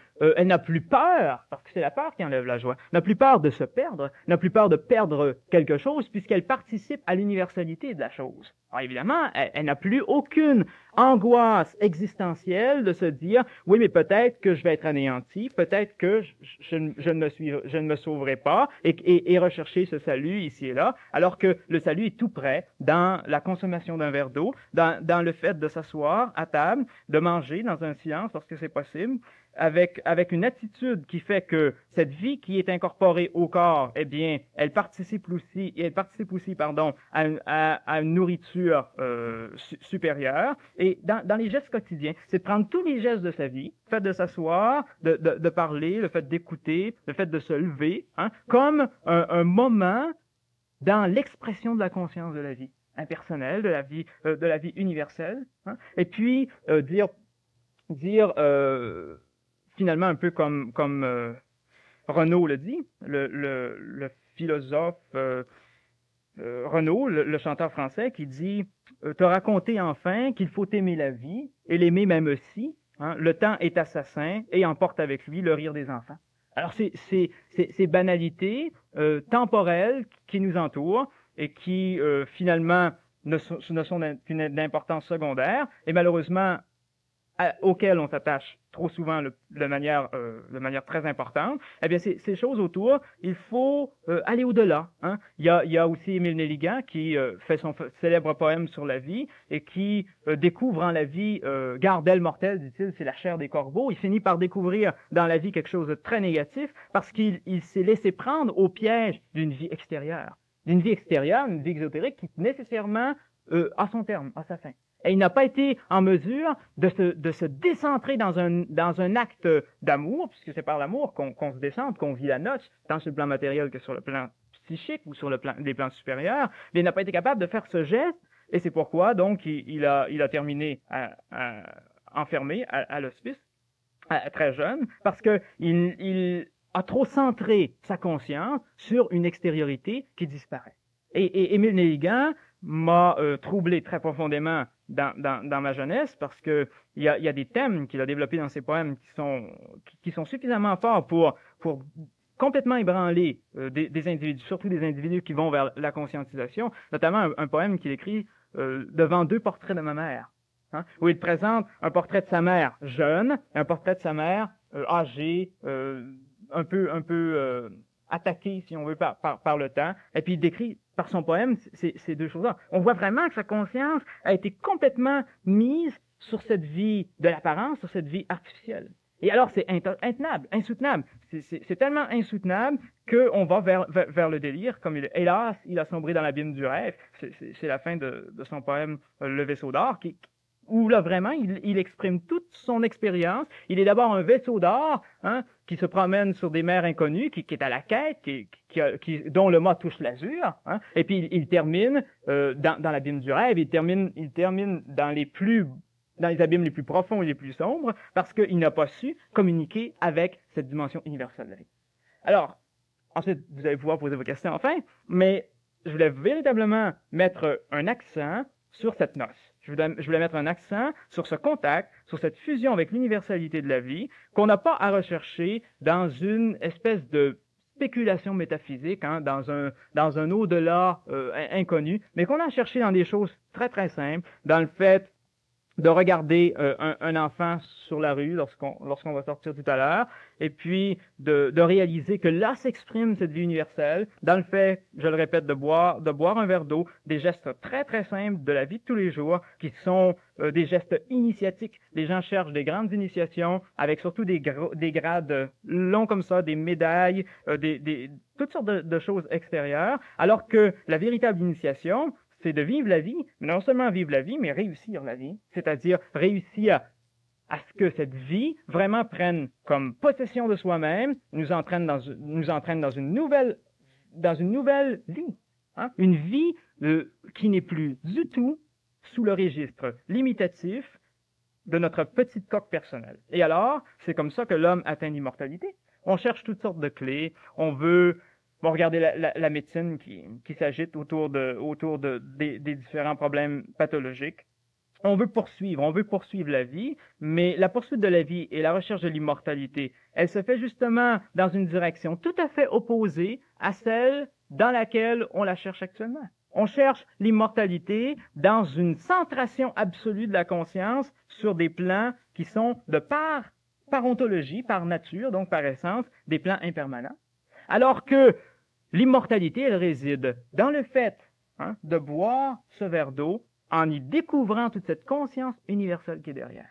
[SPEAKER 2] peur, parce que c'est la peur qui enlève la joie, n'a plus peur de se perdre, n'a plus peur de perdre quelque chose, puisqu'elle participe à l'universalité de la chose. Alors évidemment, elle n'a plus aucune angoisse existentielle de se dire oui, mais peut-être que je vais être anéanti, peut-être que je ne me sauverai pas et rechercher ce salut ici et là, alors que le salut est tout près dans la consommation d'un verre d'eau, dans le fait de s'asseoir à table, de manger dans un silence lorsque c'est possible, avec une attitude qui fait que cette vie qui est incorporée au corps, eh bien, elle participe aussi, à une nourriture supérieure. Et dans les gestes quotidiens, c'est de prendre tous les gestes de sa vie, le fait de s'asseoir, de parler, le fait d'écouter, le fait de se lever, comme un moment dans l'expression de la conscience de la vie. impersonnelle, de la vie universelle, hein, et puis dire finalement un peu comme Renaud le dit, le philosophe Renaud, le chanteur français, qui dit te raconter enfin qu'il faut aimer la vie et l'aimer même aussi. Hein, le temps est assassin et emporte avec lui le rire des enfants. Alors ces banalités temporelles qui nous entourent et qui finalement ne sont qu'une d'importance secondaire et malheureusement auxquelles on s'attache trop souvent de manière très importante, eh bien ces choses autour, il faut aller au-delà. Hein. Il y a aussi Émile Nelligan qui fait son célèbre poème sur la vie et qui découvre en la vie gardelle mortelle, dit-il, c'est la chair des corbeaux. Il finit par découvrir dans la vie quelque chose de très négatif parce qu'il s'est laissé prendre au piège d'une vie extérieure, une vie exotérique qui nécessairement a son terme, a sa fin. Et il n'a pas été en mesure de se décentrer dans un acte d'amour, puisque c'est par l'amour qu'on se décentre, qu'on vit la noce, tant sur le plan matériel que sur le plan psychique ou sur des plans supérieurs. Mais il n'a pas été capable de faire ce geste, et c'est pourquoi donc il a terminé enfermé à l'hospice, très jeune, parce que il a trop centré sa conscience sur une extériorité qui disparaît. Et Émile Nelligan m'a troublé très profondément dans ma jeunesse parce que il y a des thèmes qu'il a développés dans ses poèmes qui sont suffisamment forts pour complètement ébranler des individus, surtout des individus qui vont vers la conscientisation, notamment un poème qu'il écrit devant deux portraits de ma mère, hein, où il présente un portrait de sa mère jeune, et un portrait de sa mère âgée, un peu attaqué, si on veut, par le temps, et puis il décrit par son poème ces deux choses-là. On voit vraiment que sa conscience a été complètement mise sur cette vie de l'apparence, sur cette vie artificielle. Et alors c'est intenable, insoutenable. C'est tellement insoutenable qu'on va vers le délire, comme hélas, il a sombré dans l'abîme du rêve. C'est la fin de son poème Le vaisseau d'or, où là vraiment il exprime toute son expérience. Il est d'abord un vaisseau d'or, hein, qui se promène sur des mers inconnues, qui est à la quête, dont le mât touche l'azur, hein, et puis il termine dans l'abîme du rêve. Il termine dans les abîmes les plus profonds et les plus sombres, parce qu'il n'a pas su communiquer avec cette dimension universelle de la vie. Alors, ensuite, vous allez pouvoir poser vos questions enfin, mais je voulais véritablement mettre un accent sur cette noce. Je voulais mettre un accent sur ce contact, sur cette fusion avec l'universalité de la vie, qu'on n'a pas à rechercher dans une espèce de spéculation métaphysique, hein, dans un au-delà inconnu, mais qu'on a à chercher dans des choses très très simples, dans le fait de regarder un enfant sur la rue lorsqu'on va sortir tout à l'heure, et puis de réaliser que là s'exprime cette vie universelle, dans le fait, je le répète, de boire un verre d'eau, des gestes très très simples de la vie de tous les jours, qui sont des gestes initiatiques. Les gens cherchent des grandes initiations, avec surtout des grades longs comme ça, des médailles, toutes sortes de choses extérieures, alors que la véritable initiation, c'est de vivre la vie, mais non seulement vivre la vie, mais réussir la vie. C'est-à-dire réussir à ce que cette vie vraiment prenne comme possession de soi-même, nous entraîne dans une nouvelle vie. Hein? Une vie qui n'est plus du tout sous le registre limitatif de notre petite coque personnelle. Et alors, c'est comme ça que l'homme atteint l'immortalité. On cherche toutes sortes de clés, on veut regarder la médecine qui s'agite autour des différents problèmes pathologiques. On veut poursuivre la vie, mais la poursuite de la vie et la recherche de l'immortalité, elle se fait justement dans une direction tout à fait opposée à celle dans laquelle on la cherche actuellement. On cherche l'immortalité dans une centration absolue de la conscience sur des plans qui sont par ontologie, par nature, donc par essence, des plans impermanents. Alors que l'immortalité, elle réside dans le fait, hein, de boire ce verre d'eau en y découvrant toute cette conscience universelle qui est derrière.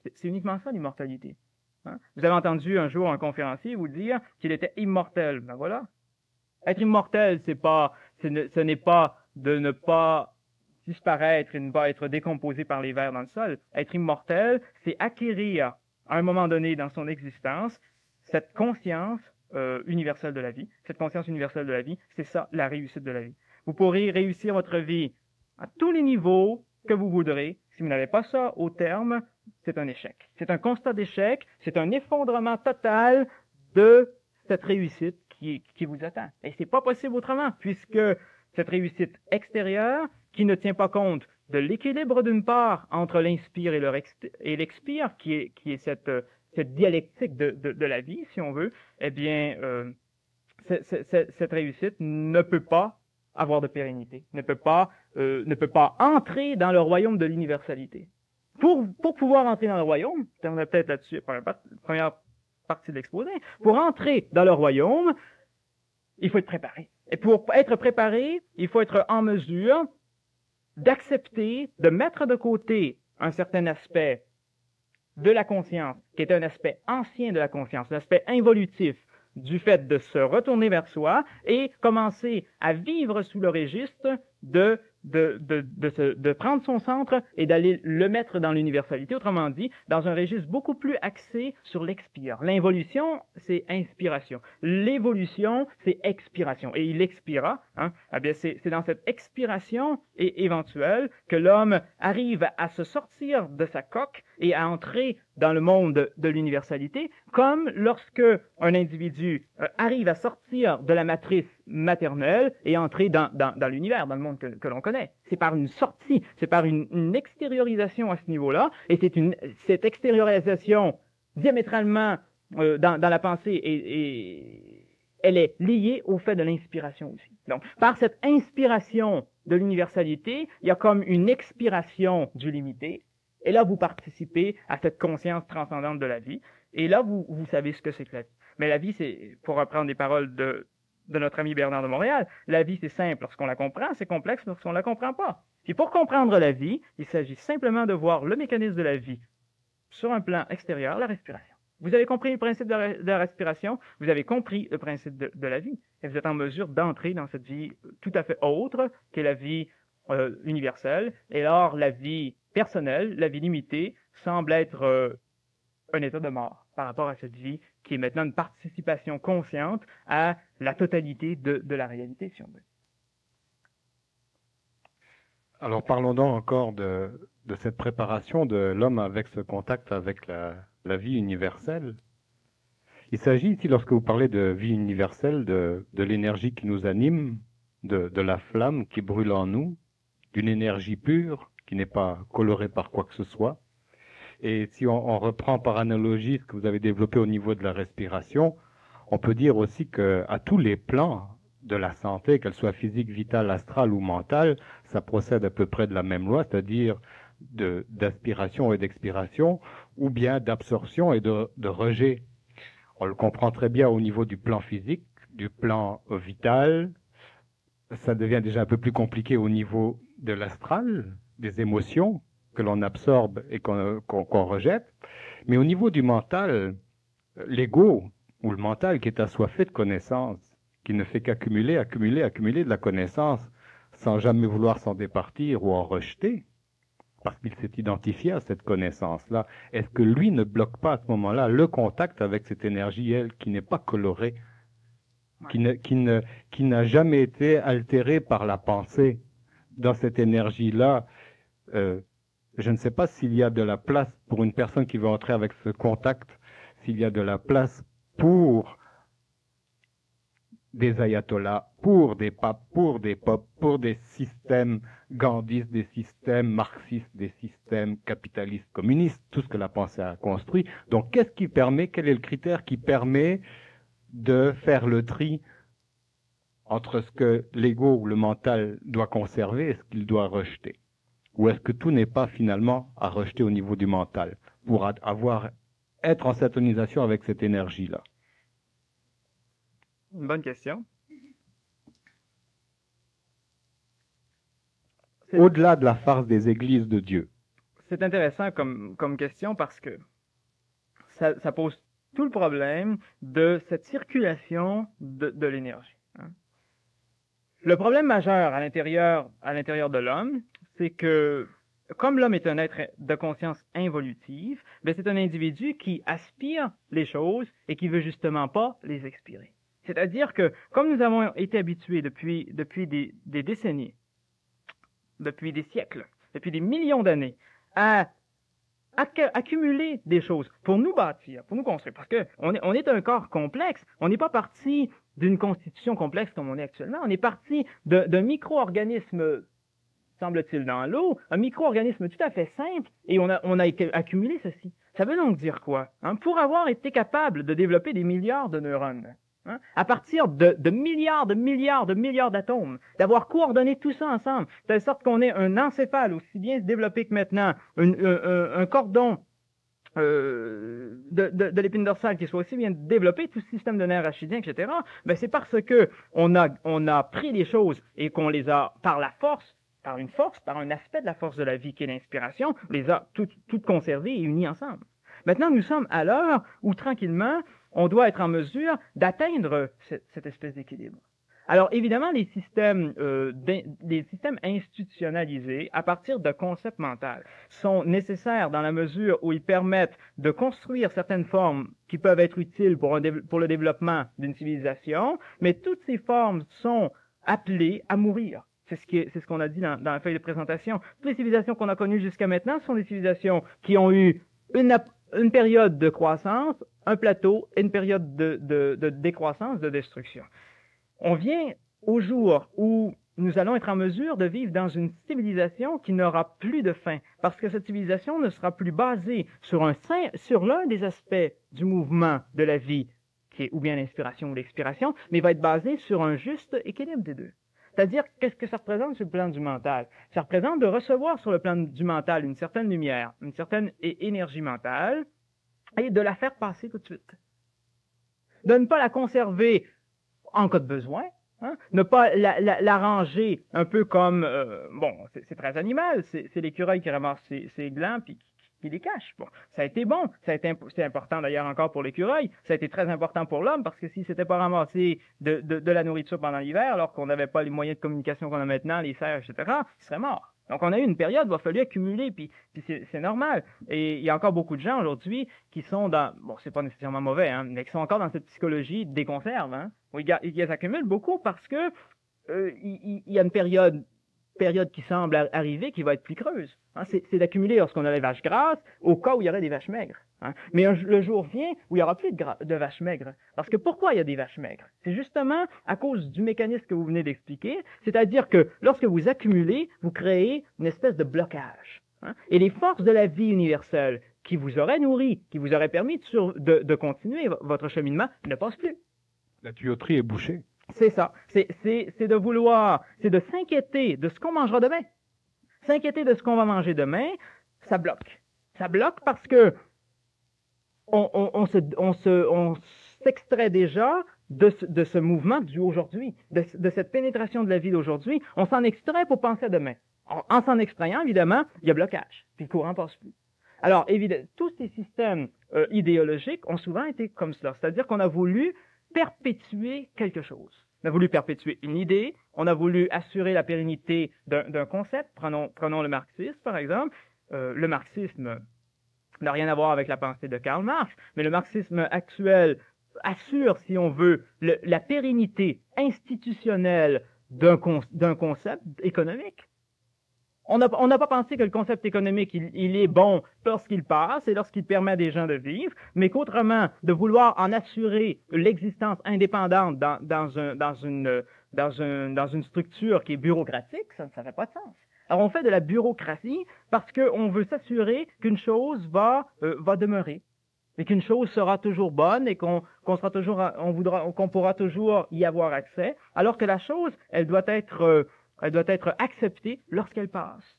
[SPEAKER 2] C'est uniquement ça, l'immortalité. Hein? Vous avez entendu un jour un conférencier vous dire qu'il était immortel. Ben voilà. Être immortel, ce n'est pas de ne pas disparaître et ne pas être décomposé par les vers dans le sol. Être immortel, c'est acquérir, à un moment donné dans son existence, cette conscience universelle de la vie. Cette conscience universelle de la vie, c'est ça, la réussite de la vie. Vous pourrez réussir votre vie à tous les niveaux que vous voudrez. Si vous n'avez pas ça au terme, c'est un échec. C'est un constat d'échec, c'est un effondrement total de cette réussite qui vous attend. Et c'est pas possible autrement, puisque cette réussite extérieure, qui ne tient pas compte de l'équilibre d'une part entre l'inspire et l'expire, qui est cette dialectique de la vie, si on veut, eh bien, cette réussite ne peut pas avoir de pérennité, ne peut pas entrer dans le royaume de l'universalité. Pour pouvoir entrer dans le royaume, on a peut-être là-dessus, première partie de l'exposé, pour entrer dans le royaume, il faut être préparé. Et pour être préparé, il faut être en mesure d'accepter, de mettre de côté un certain aspect de la conscience, qui est un aspect ancien de la conscience, l'aspect involutif du fait de se retourner vers soi et commencer à vivre sous le registre de prendre son centre et d'aller le mettre dans l'universalité, autrement dit, dans un registre beaucoup plus axé sur l'expire. L'involution, c'est inspiration. L'évolution, c'est expiration. Et il expira, eh bien, c'est dans cette expiration éventuelle que l'homme arrive à se sortir de sa coque et à entrer dans le monde de l'universalité, comme lorsque un individu arrive à sortir de la matrice maternelle et entrer dans l'univers, dans le monde que l'on connaît. C'est par une sortie, c'est par une extériorisation à ce niveau-là, et c'est cette extériorisation diamétralement dans la pensée et elle est liée au fait de l'inspiration aussi. Donc, par cette inspiration de l'universalité, il y a comme une expiration du limité, et là, vous participez à cette conscience transcendante de la vie, et là, vous savez ce que c'est que la vie. Mais la vie, c'est, pour reprendre les paroles de notre ami Bernard de Montréal, la vie, c'est simple lorsqu'on la comprend, c'est complexe lorsqu'on la comprend pas. Puis pour comprendre la vie, il s'agit simplement de voir le mécanisme de la vie sur un plan extérieur, la respiration. Vous avez compris le principe de la respiration, vous avez compris le principe de la vie, et vous êtes en mesure d'entrer dans cette vie tout à fait autre qu'est la vie universelle. Et alors, la vie personnelle, la vie limitée, semble être un état de mort par rapport à cette vie qui est maintenant une participation consciente à la totalité de la réalité, si on veut.
[SPEAKER 1] Alors parlons donc encore de cette préparation de l'homme avec ce contact avec la vie universelle. Il s'agit ici, lorsque vous parlez de vie universelle, de l'énergie qui nous anime, de la flamme qui brûle en nous, d'une énergie pure qui n'est pas colorée par quoi que ce soit. Et si on reprend par analogie ce que vous avez développé au niveau de la respiration, on peut dire aussi que à tous les plans de la santé, qu'elle soit physique, vitale, astrale ou mentale, ça procède à peu près de la même loi, c'est-à-dire d'aspiration et d'expiration, ou bien d'absorption et de rejet. On le comprend très bien au niveau du plan physique, du plan vital. Ça devient déjà un peu plus compliqué au niveau de l'astral, des émotions que l'on absorbe et qu'on rejette. Mais au niveau du mental, l'ego, ou le mental qui est assoiffé de connaissances, qui ne fait qu'accumuler, accumuler, accumuler de la connaissance sans jamais vouloir s'en départir ou en rejeter, parce qu'il s'est identifié à cette connaissance-là. Est-ce que lui ne bloque pas à ce moment-là le contact avec cette énergie, elle, qui n'est pas colorée, qui n'a jamais été altérée par la pensée? Dans cette énergie-là, je ne sais pas s'il y a de la place pour une personne qui veut entrer avec ce contact, s'il y a de la place pour des ayatollahs, pour des papes, pour des popes, pour des systèmes gandhistes, des systèmes marxistes, des systèmes capitalistes, communistes, tout ce que la pensée a construit. Donc, qu'est-ce qui permet, quel est le critère qui permet de faire le tri entre ce que l'ego ou le mental doit conserver et ce qu'il doit rejeter? Ou est-ce que tout n'est pas finalement à rejeter au niveau du mental pour être en syntonisation avec cette énergie-là?
[SPEAKER 2] Une bonne question.
[SPEAKER 1] Au-delà de la farce des églises de Dieu.
[SPEAKER 2] C'est intéressant comme question parce que ça pose tout le problème de cette circulation de l'énergie. Le problème majeur à l'intérieur de l'homme, c'est que comme l'homme est un être de conscience involutive, ben c'est un individu qui aspire les choses et qui veut justement pas les expirer. C'est-à-dire que, comme nous avons été habitués depuis des décennies depuis des siècles, depuis des millions d'années, à accumuler des choses pour nous bâtir, pour nous construire. Parce que on est un corps complexe. On n'est pas parti d'une constitution complexe comme on est actuellement. On est parti d'un micro-organisme, semble-t-il, dans l'eau, un micro-organisme tout à fait simple, et on a accumulé ceci. Ça veut donc dire quoi? Pour avoir été capable de développer des milliards de neurones, à partir de milliards d'atomes, d'avoir coordonné tout ça ensemble, de telle sorte qu'on ait un encéphale aussi bien développé que maintenant, un cordon de l'épine dorsale qui soit aussi bien développé, tout ce système de nerfs rachidiens, etc., ben c'est parce que on a pris les choses et qu'on les a, par la force, par un aspect de la force de la vie qui est l'inspiration, les a toutes conservées et unies ensemble. Maintenant, nous sommes à l'heure où, tranquillement, on doit être en mesure d'atteindre cette espèce d'équilibre. Alors, évidemment, les systèmes institutionnalisés, à partir de concepts mentaux, sont nécessaires dans la mesure où ils permettent de construire certaines formes qui peuvent être utiles pour le développement d'une civilisation, mais toutes ces formes sont appelées à mourir. C'est ce qu'on a dit dans la feuille de présentation. Toutes les civilisations qu'on a connues jusqu'à maintenant sont des civilisations qui ont eu une période de croissance, un plateau et une période de décroissance, de destruction. On vient au jour où nous allons être en mesure de vivre dans une civilisation qui n'aura plus de fin, parce que cette civilisation ne sera plus basée sur l'un des aspects du mouvement de la vie, qui est ou bien l'inspiration ou l'expiration, mais va être basée sur un juste équilibre des deux. C'est-à-dire, qu'est-ce que ça représente sur le plan du mental? Ça représente de recevoir sur le plan du mental une certaine lumière, une certaine énergie mentale, et de la faire passer tout de suite. De ne pas la conserver en cas de besoin, ne pas la ranger un peu comme, c'est très animal, c'est l'écureuil qui ramasse ses glands puis qui les cache. Bon, ça a été bon, c'est important d'ailleurs encore pour l'écureuil, ça a été très important pour l'homme parce que s'il s'était pas ramassé de la nourriture pendant l'hiver, alors qu'on n'avait pas les moyens de communication qu'on a maintenant, les serres, etc., il serait mort. Donc, on a eu une période où il a fallu accumuler, puis c'est normal. Et il y a encore beaucoup de gens aujourd'hui qui sont c'est pas nécessairement mauvais, mais qui sont encore dans cette psychologie des conserves, où ils accumulent beaucoup parce que il y a une période qui semble arriver qui va être plus creuse. C'est d'accumuler lorsqu'on a les vaches grasses, au cas où il y aurait des vaches maigres. Mais le jour vient où il n'y aura plus de vaches maigres. Parce que pourquoi il y a des vaches maigres? C'est justement à cause du mécanisme que vous venez d'expliquer, c'est-à-dire que lorsque vous accumulez, vous créez une espèce de blocage. Et les forces de la vie universelle qui vous auraient nourri, qui vous auraient permis de continuer votre cheminement, ne passent plus.
[SPEAKER 1] La tuyauterie est bouchée.
[SPEAKER 2] C'est ça. C'est de s'inquiéter de ce qu'on mangera demain. S'inquiéter de ce qu'on va manger demain, ça bloque. Ça bloque parce que on s'extrait déjà de ce mouvement du aujourd'hui, de cette pénétration de la vie d'aujourd'hui. On s'en extrait pour penser à demain. En s'en extrayant, évidemment, il y a blocage. Puis le courant passe plus. Alors, évidemment, tous ces systèmes idéologiques ont souvent été comme cela. C'est-à-dire qu'on a voulu perpétuer quelque chose. On a voulu perpétuer une idée, on a voulu assurer la pérennité d'un concept. Prenons le marxisme, par exemple. Le marxisme n'a rien à voir avec la pensée de Karl Marx, mais le marxisme actuel assure, si on veut, la pérennité institutionnelle d'un concept économique. On n'a pas pensé que le concept économique, il est bon lorsqu'il passe et lorsqu'il permet à des gens de vivre, mais qu'autrement, de vouloir en assurer l'existence indépendante dans une structure qui est bureaucratique, ça ne fait pas de sens. Alors, on fait de la bureaucratie parce qu'on veut s'assurer qu'une chose va demeurer et qu'une chose sera toujours bonne et qu'on pourra toujours y avoir accès, alors que la chose, elle doit être acceptée lorsqu'elle passe.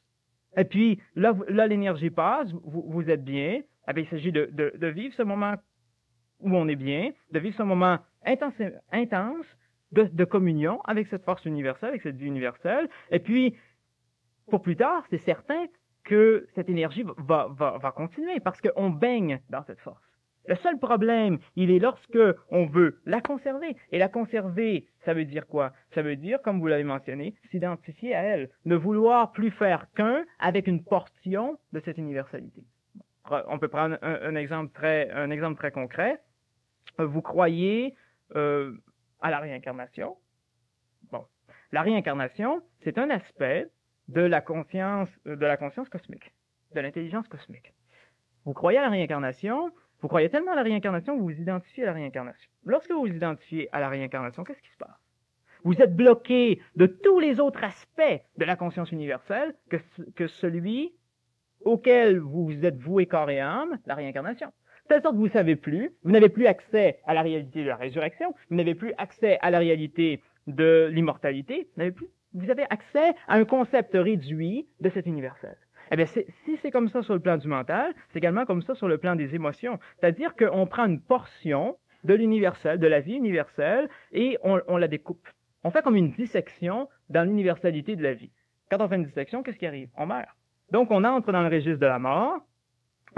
[SPEAKER 2] Et puis, là l'énergie passe, vous êtes bien, eh bien, il s'agit de vivre ce moment où on est bien, de vivre ce moment intense de communion avec cette force universelle, avec cette vie universelle, et puis, pour plus tard, c'est certain que cette énergie va continuer, parce qu'on baigne dans cette force. Le seul problème, il est lorsque on veut la conserver. Et la conserver, ça veut dire quoi? Ça veut dire, comme vous l'avez mentionné, s'identifier à elle. Ne vouloir plus faire qu'un avec une portion de cette universalité. On peut prendre un exemple très concret. Vous croyez à la réincarnation. Bon. La réincarnation, c'est un aspect de la conscience cosmique, de l'intelligence cosmique. Vous croyez à la réincarnation, vous croyez tellement à la réincarnation que vous vous identifiez à la réincarnation. Lorsque vous vous identifiez à la réincarnation, qu'est-ce qui se passe? Vous êtes bloqué de tous les autres aspects de la conscience universelle que celui auquel vous vous êtes voué corps et âme, la réincarnation. De telle sorte que vous n'avez plus accès à la réalité de la résurrection, vous n'avez plus accès à la réalité de l'immortalité, vous avez accès à un concept réduit de cet universel. Eh bien, si c'est comme ça sur le plan du mental, c'est également comme ça sur le plan des émotions. C'est-à-dire qu'on prend une portion de l'universel, de la vie universelle, et on la découpe. On fait comme une dissection dans l'universalité de la vie. Quand on fait une dissection, qu'est-ce qui arrive? On meurt. Donc, on entre dans le registre de la mort,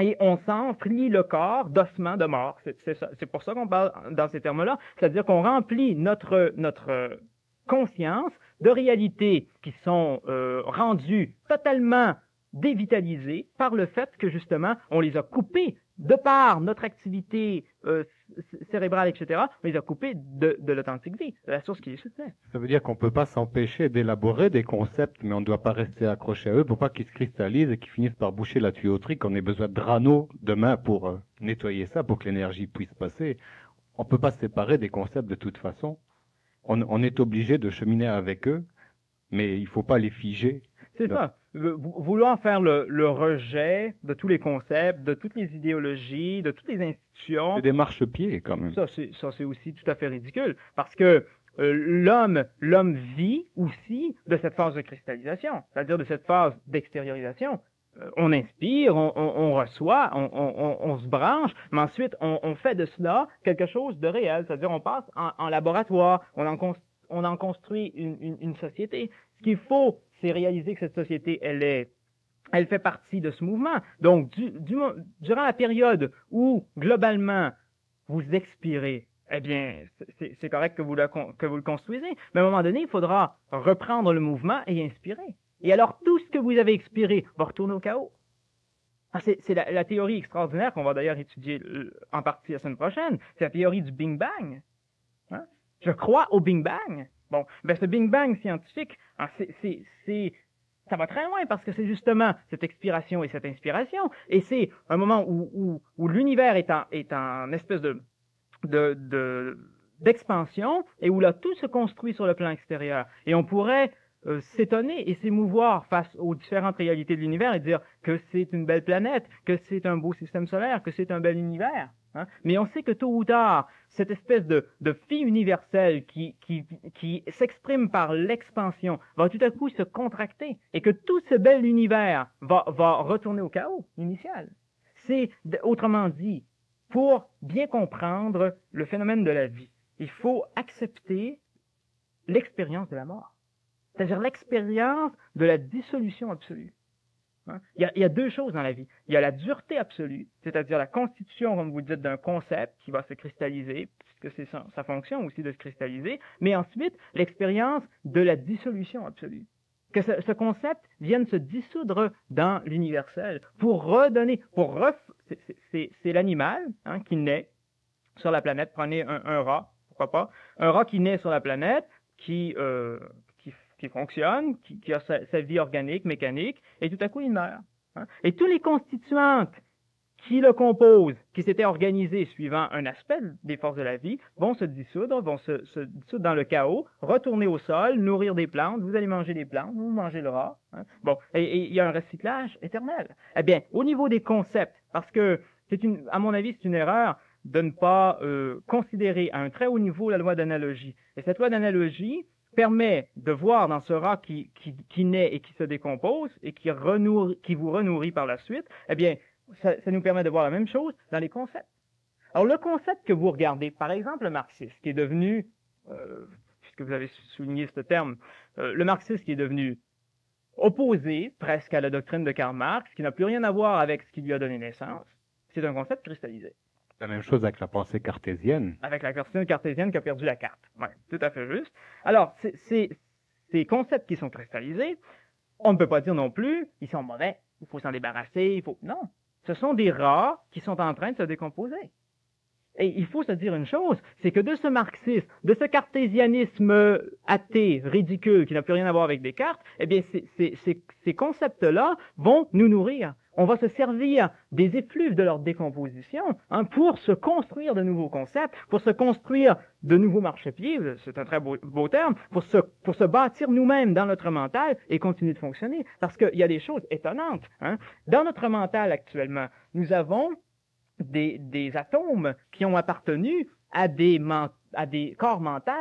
[SPEAKER 2] et on s'emplit le corps d'ossements de mort. C'est pour ça qu'on parle dans ces termes-là. C'est-à-dire qu'on remplit notre conscience de réalités qui sont rendues totalement dévitalisées par le fait que, justement, on les a coupées de par notre activité cérébrale, etc., on les a coupées de l'authentique vie, de la source qui les soutenait.
[SPEAKER 1] Ça veut dire qu'on ne peut pas s'empêcher d'élaborer des concepts, mais on ne doit pas rester accroché à eux pour pas qu'ils se cristallisent et qu'ils finissent par boucher la tuyauterie, qu'on ait besoin de Drano demain pour nettoyer ça, pour que l'énergie puisse passer. On ne peut pas se séparer des concepts de toute façon. On est obligé de cheminer avec eux, mais il ne faut pas les figer.
[SPEAKER 2] C'est ça. Vouloir faire le rejet de tous les concepts, de toutes les idéologies, de toutes les institutions.
[SPEAKER 1] C'est des marchepieds, quand même.
[SPEAKER 2] Ça, c'est aussi tout à fait ridicule. Parce que l'homme vit aussi de cette phase de cristallisation, c'est-à-dire de cette phase d'extériorisation. On inspire, on reçoit, on se branche, mais ensuite, on fait de cela quelque chose de réel. C'est-à-dire, on passe en laboratoire, on en construit une société. Ce qu'il faut, c'est réaliser que cette société, elle fait partie de ce mouvement. Donc, durant la période où, globalement, vous expirez, eh bien, c'est correct que vous le construisez. Mais à un moment donné, il faudra reprendre le mouvement et inspirer. Et alors, tout ce que vous avez expiré va retourner au chaos. C'est la théorie extraordinaire qu'on va d'ailleurs étudier en partie la semaine prochaine. C'est la théorie du Big Bang. Hein? Je crois au Big Bang. Bon, ben ce Big Bang scientifique, hein, ça va très loin parce que c'est justement cette expiration et cette inspiration, et c'est un moment où l'univers est en espèce d'expansion et où là tout se construit sur le plan extérieur. Et on pourrait s'étonner et s'émouvoir face aux différentes réalités de l'univers et dire que c'est une belle planète, que c'est un beau système solaire, que c'est un bel univers. Hein? Mais on sait que tôt ou tard, cette espèce de vie universelle qui s'exprime par l'expansion va tout à coup se contracter et que tout ce bel univers va retourner au chaos initial. C'est, autrement dit, pour bien comprendre le phénomène de la vie, il faut accepter l'expérience de la mort. C'est-à-dire l'expérience de la dissolution absolue. Hein? Il y a deux choses dans la vie. Il y a la dureté absolue, c'est-à-dire la constitution, comme vous dites, d'un concept qui va se cristalliser, puisque c'est sa fonction aussi de se cristalliser, mais ensuite, l'expérience de la dissolution absolue. Que ce concept vienne se dissoudre dans l'universel pour redonner, c'est l'animal hein, qui naît sur la planète. Prenez un rat, pourquoi pas, un rat qui naît sur la planète, qui fonctionne, qui a sa vie organique, mécanique, et tout à coup, il meurt. Hein? Et tous les constituantes qui le composent, qui s'étaient organisées suivant un aspect des forces de la vie, vont se dissoudre dans le chaos, retourner au sol, nourrir des plantes, vous allez manger des plantes, vous mangez le rat. Hein? Bon, et il y a un recyclage éternel. Eh bien, au niveau des concepts, parce que à mon avis, c'est une erreur de ne pas considérer à un très haut niveau la loi d'analogie. Et cette loi d'analogie permet de voir dans ce rat qui naît et qui se décompose et qui vous renourrit par la suite, eh bien, ça nous permet de voir la même chose dans les concepts. Alors, le concept que vous regardez, par exemple, le marxisme, qui est devenu, puisque vous avez souligné ce terme, le marxisme qui est devenu opposé presque à la doctrine de Karl Marx, qui n'a plus rien à voir avec ce qui lui a donné naissance, c'est un concept cristallisé.
[SPEAKER 1] La même chose avec la pensée cartésienne.
[SPEAKER 2] Avec la pensée cartésienne qui a perdu la carte. Oui, tout à fait juste. Alors, ces concepts qui sont cristallisés, on ne peut pas dire non plus, ils sont mauvais, il faut s'en débarrasser, Non. Ce sont des rats qui sont en train de se décomposer.
[SPEAKER 3] Et il faut se dire une chose, c'est que de ce marxisme, de ce cartésianisme athée, ridicule, qui n'a plus rien à voir avec Descartes, eh bien, ces concepts-là vont nous nourrir. On va se servir des effluves de leur décomposition pour se construire de nouveaux concepts, pour se construire de nouveaux marchepieds, c'est un très beau terme, pour se bâtir nous-mêmes dans notre mental et continuer de fonctionner. Parce qu'il y a des choses étonnantes. Dans notre mental actuellement, nous avons des atomes qui ont appartenu à des corps mentaux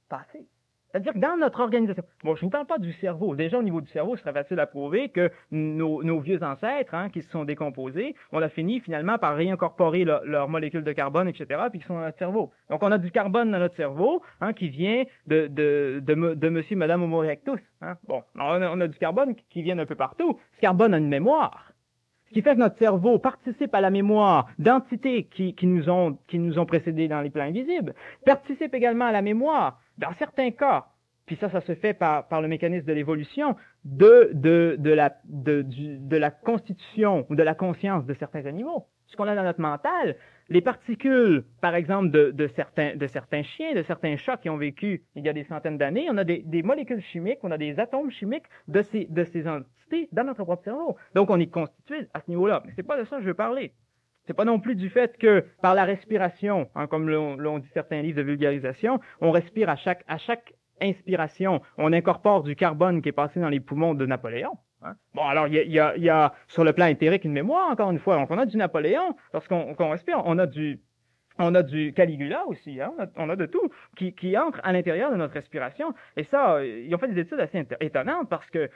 [SPEAKER 3] passés. C'est-à-dire que dans notre organisation, bon, je ne vous parle pas du cerveau. Déjà, au niveau du cerveau, ce serait facile à prouver que nos vieux ancêtres, qui se sont décomposés, on a fini finalement par réincorporer leurs molécules de carbone, etc., puis qui sont dans notre cerveau. Donc, on a du carbone dans notre cerveau, qui vient de monsieur et madame Homo erectus. Bon, on a du carbone qui vient d'un peu partout. Ce carbone a une mémoire. Ce qui fait que notre cerveau participe à la mémoire d'entités qui nous ont précédés dans les plans invisibles, participe également à la mémoire, dans certains cas, puis ça se fait par le mécanisme de l'évolution, de la constitution ou de la conscience de certains animaux. Ce qu'on a dans notre mental, les particules, par exemple, de certains chiens, de certains chats qui ont vécu il y a des centaines d'années, on a des molécules chimiques, on a des atomes chimiques de ces entités dans notre propre cerveau. Donc, on est constitué à ce niveau-là. Mais c'est pas de ça que je veux parler. C'est pas non plus du fait que, par la respiration, comme l'ont dit certains livres de vulgarisation, on respire à chaque inspiration, on incorpore du carbone qui est passé dans les poumons de Napoléon. Bon, alors, il y a sur le plan éthérique une mémoire, encore une fois. Donc, on a du Napoléon, lorsqu'on respire, on a du Caligula aussi, on a de tout qui entre à l'intérieur de notre respiration. Et ça, ils ont fait des études assez étonnantes parce que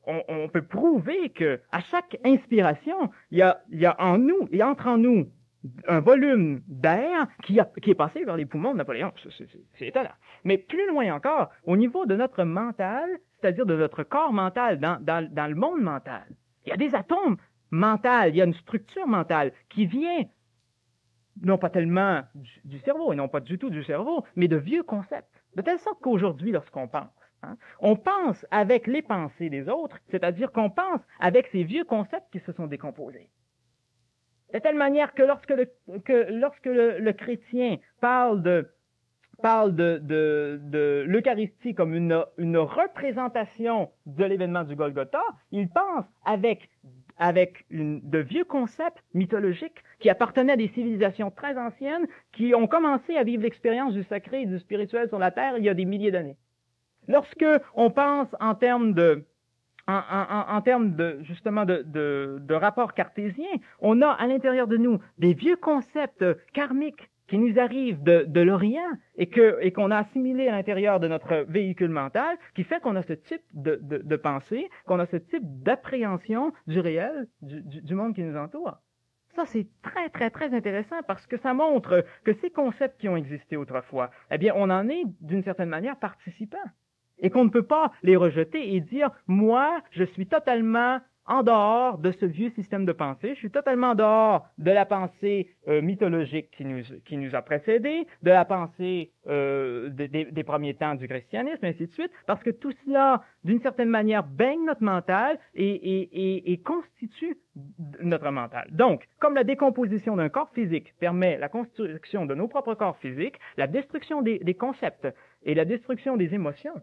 [SPEAKER 3] on peut prouver que à chaque inspiration, il y a en nous, il entre en nous un volume d'air qui est passé vers les poumons de Napoléon. C'est étonnant. Mais plus loin encore, au niveau de notre mental, c'est-à-dire de notre corps mental, dans le monde mental, il y a des atomes mentaux, il y a une structure mentale qui vient non pas tellement du cerveau, et non pas du tout du cerveau, mais de vieux concepts. De telle sorte qu'aujourd'hui, lorsqu'on pense, on pense avec les pensées des autres, c'est-à-dire qu'on pense avec ces vieux concepts qui se sont décomposés. De telle manière que lorsque le chrétien parle de l'Eucharistie comme une représentation de l'événement du Golgotha, il pense avec de vieux concepts mythologiques qui appartenaient à des civilisations très anciennes qui ont commencé à vivre l'expérience du sacré et du spirituel sur la Terre il y a des milliers d'années. Lorsque on pense en termes de justement de rapport cartésien, on a à l'intérieur de nous des vieux concepts karmiques qui nous arrivent de l'Orient et qu'on a assimilé à l'intérieur de notre véhicule mental, qui fait qu'on a ce type de pensée, qu'on a ce type d'appréhension du réel, du monde qui nous entoure. Ça, c'est très, très, très intéressant parce que ça montre que ces concepts qui ont existé autrefois, eh bien, on en est, d'une certaine manière, participant. Et qu'on ne peut pas les rejeter et dire, moi, je suis totalement en dehors de ce vieux système de pensée, je suis totalement en dehors de la pensée mythologique qui nous a précédés, de la pensée des premiers temps du christianisme, et ainsi de suite, parce que tout cela, d'une certaine manière, baigne notre mental et constitue notre mental. Donc, comme la décomposition d'un corps physique permet la construction de nos propres corps physiques, la destruction des concepts et la destruction des émotions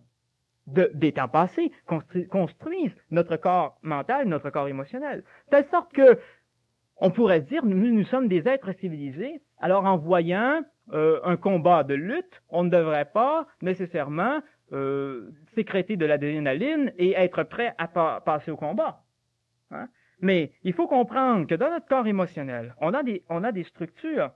[SPEAKER 3] des temps passés construisent notre corps mental, notre corps émotionnel. De telle sorte que, on pourrait dire, nous sommes des êtres civilisés, alors en voyant un combat de lutte, on ne devrait pas nécessairement sécréter de l'adrénaline et être prêt à passer au combat. Mais il faut comprendre que dans notre corps émotionnel, on a des structures,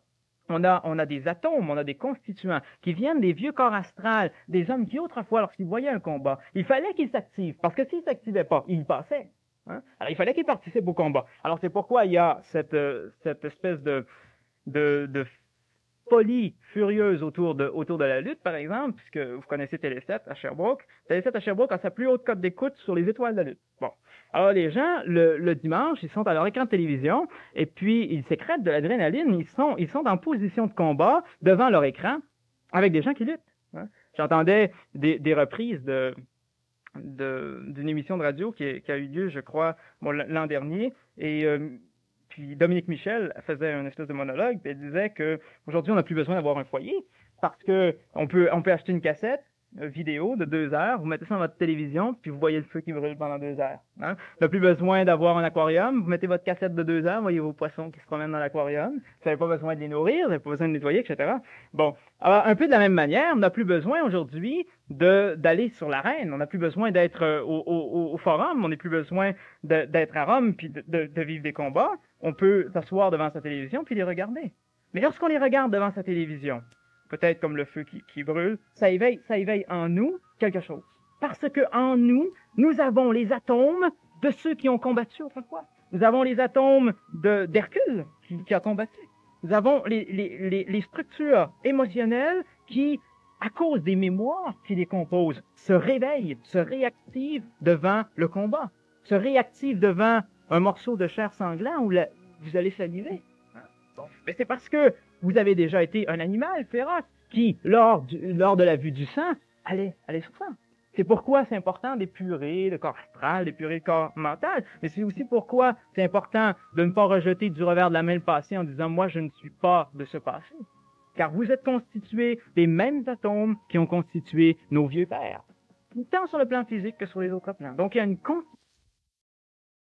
[SPEAKER 3] on a des atomes, on a des constituants qui viennent des vieux corps astrales, des hommes qui autrefois, lorsqu'ils voyaient un combat, il fallait qu'ils s'activent, parce que s'ils s'activaient pas, ils passaient. Alors il fallait qu'ils participent au combat. Alors c'est pourquoi il y a cette espèce de folie furieuse autour de la lutte, par exemple, puisque vous connaissez Télé7 à Sherbrooke. Télé7 à Sherbrooke a sa plus haute cote d'écoute sur les étoiles de la lutte. Bon. Alors les gens, le dimanche, ils sont à leur écran de télévision et puis ils sécrètent de l'adrénaline. Ils sont en position de combat devant leur écran avec des gens qui luttent. J'entendais des reprises d'une émission de radio qui a eu lieu, je crois, l'an dernier et Puis Dominique Michel faisait un espèce de monologue, puis elle disait que aujourd'hui on n'a plus besoin d'avoir un foyer parce que on peut acheter une cassette vidéo de 2 heures, vous mettez ça dans votre télévision, puis vous voyez le feu qui brûle pendant 2 heures. Hein? On n'a plus besoin d'avoir un aquarium, vous mettez votre cassette de 2 heures, vous voyez vos poissons qui se promènent dans l'aquarium, vous n'avez pas besoin de les nourrir, vous n'avez pas besoin de nettoyer, etc. Bon, alors un peu de la même manière, on n'a plus besoin aujourd'hui d'aller sur l'arène, on n'a plus besoin d'être au forum, on n'a plus besoin d'être à Rome, puis de vivre des combats. On peut s'asseoir devant sa télévision, puis les regarder. Mais lorsqu'on les regarde devant sa télévision, peut-être comme le feu qui brûle, ça éveille en nous quelque chose. Parce que en nous, nous avons les atomes de ceux qui ont combattu autrefois. Nous avons les atomes d'Hercule qui a combattu. Nous avons les structures émotionnelles qui, à cause des mémoires qui les composent, se réveillent, se réactivent devant le combat, se réactivent devant un morceau de chair sanglant où vous allez saliver. Bon. Mais c'est parce que vous avez déjà été un animal féroce qui, lors de la vue du sang, allait sur ça. C'est pourquoi c'est important d'épurer le corps astral, d'épurer le corps mental, mais c'est aussi pourquoi c'est important de ne pas rejeter du revers de la main le passé en disant « moi, je ne suis pas de ce passé ». Car vous êtes constitués des mêmes atomes qui ont constitué nos vieux pères, tant sur le plan physique que sur les autres plans. Donc, il y a une constitution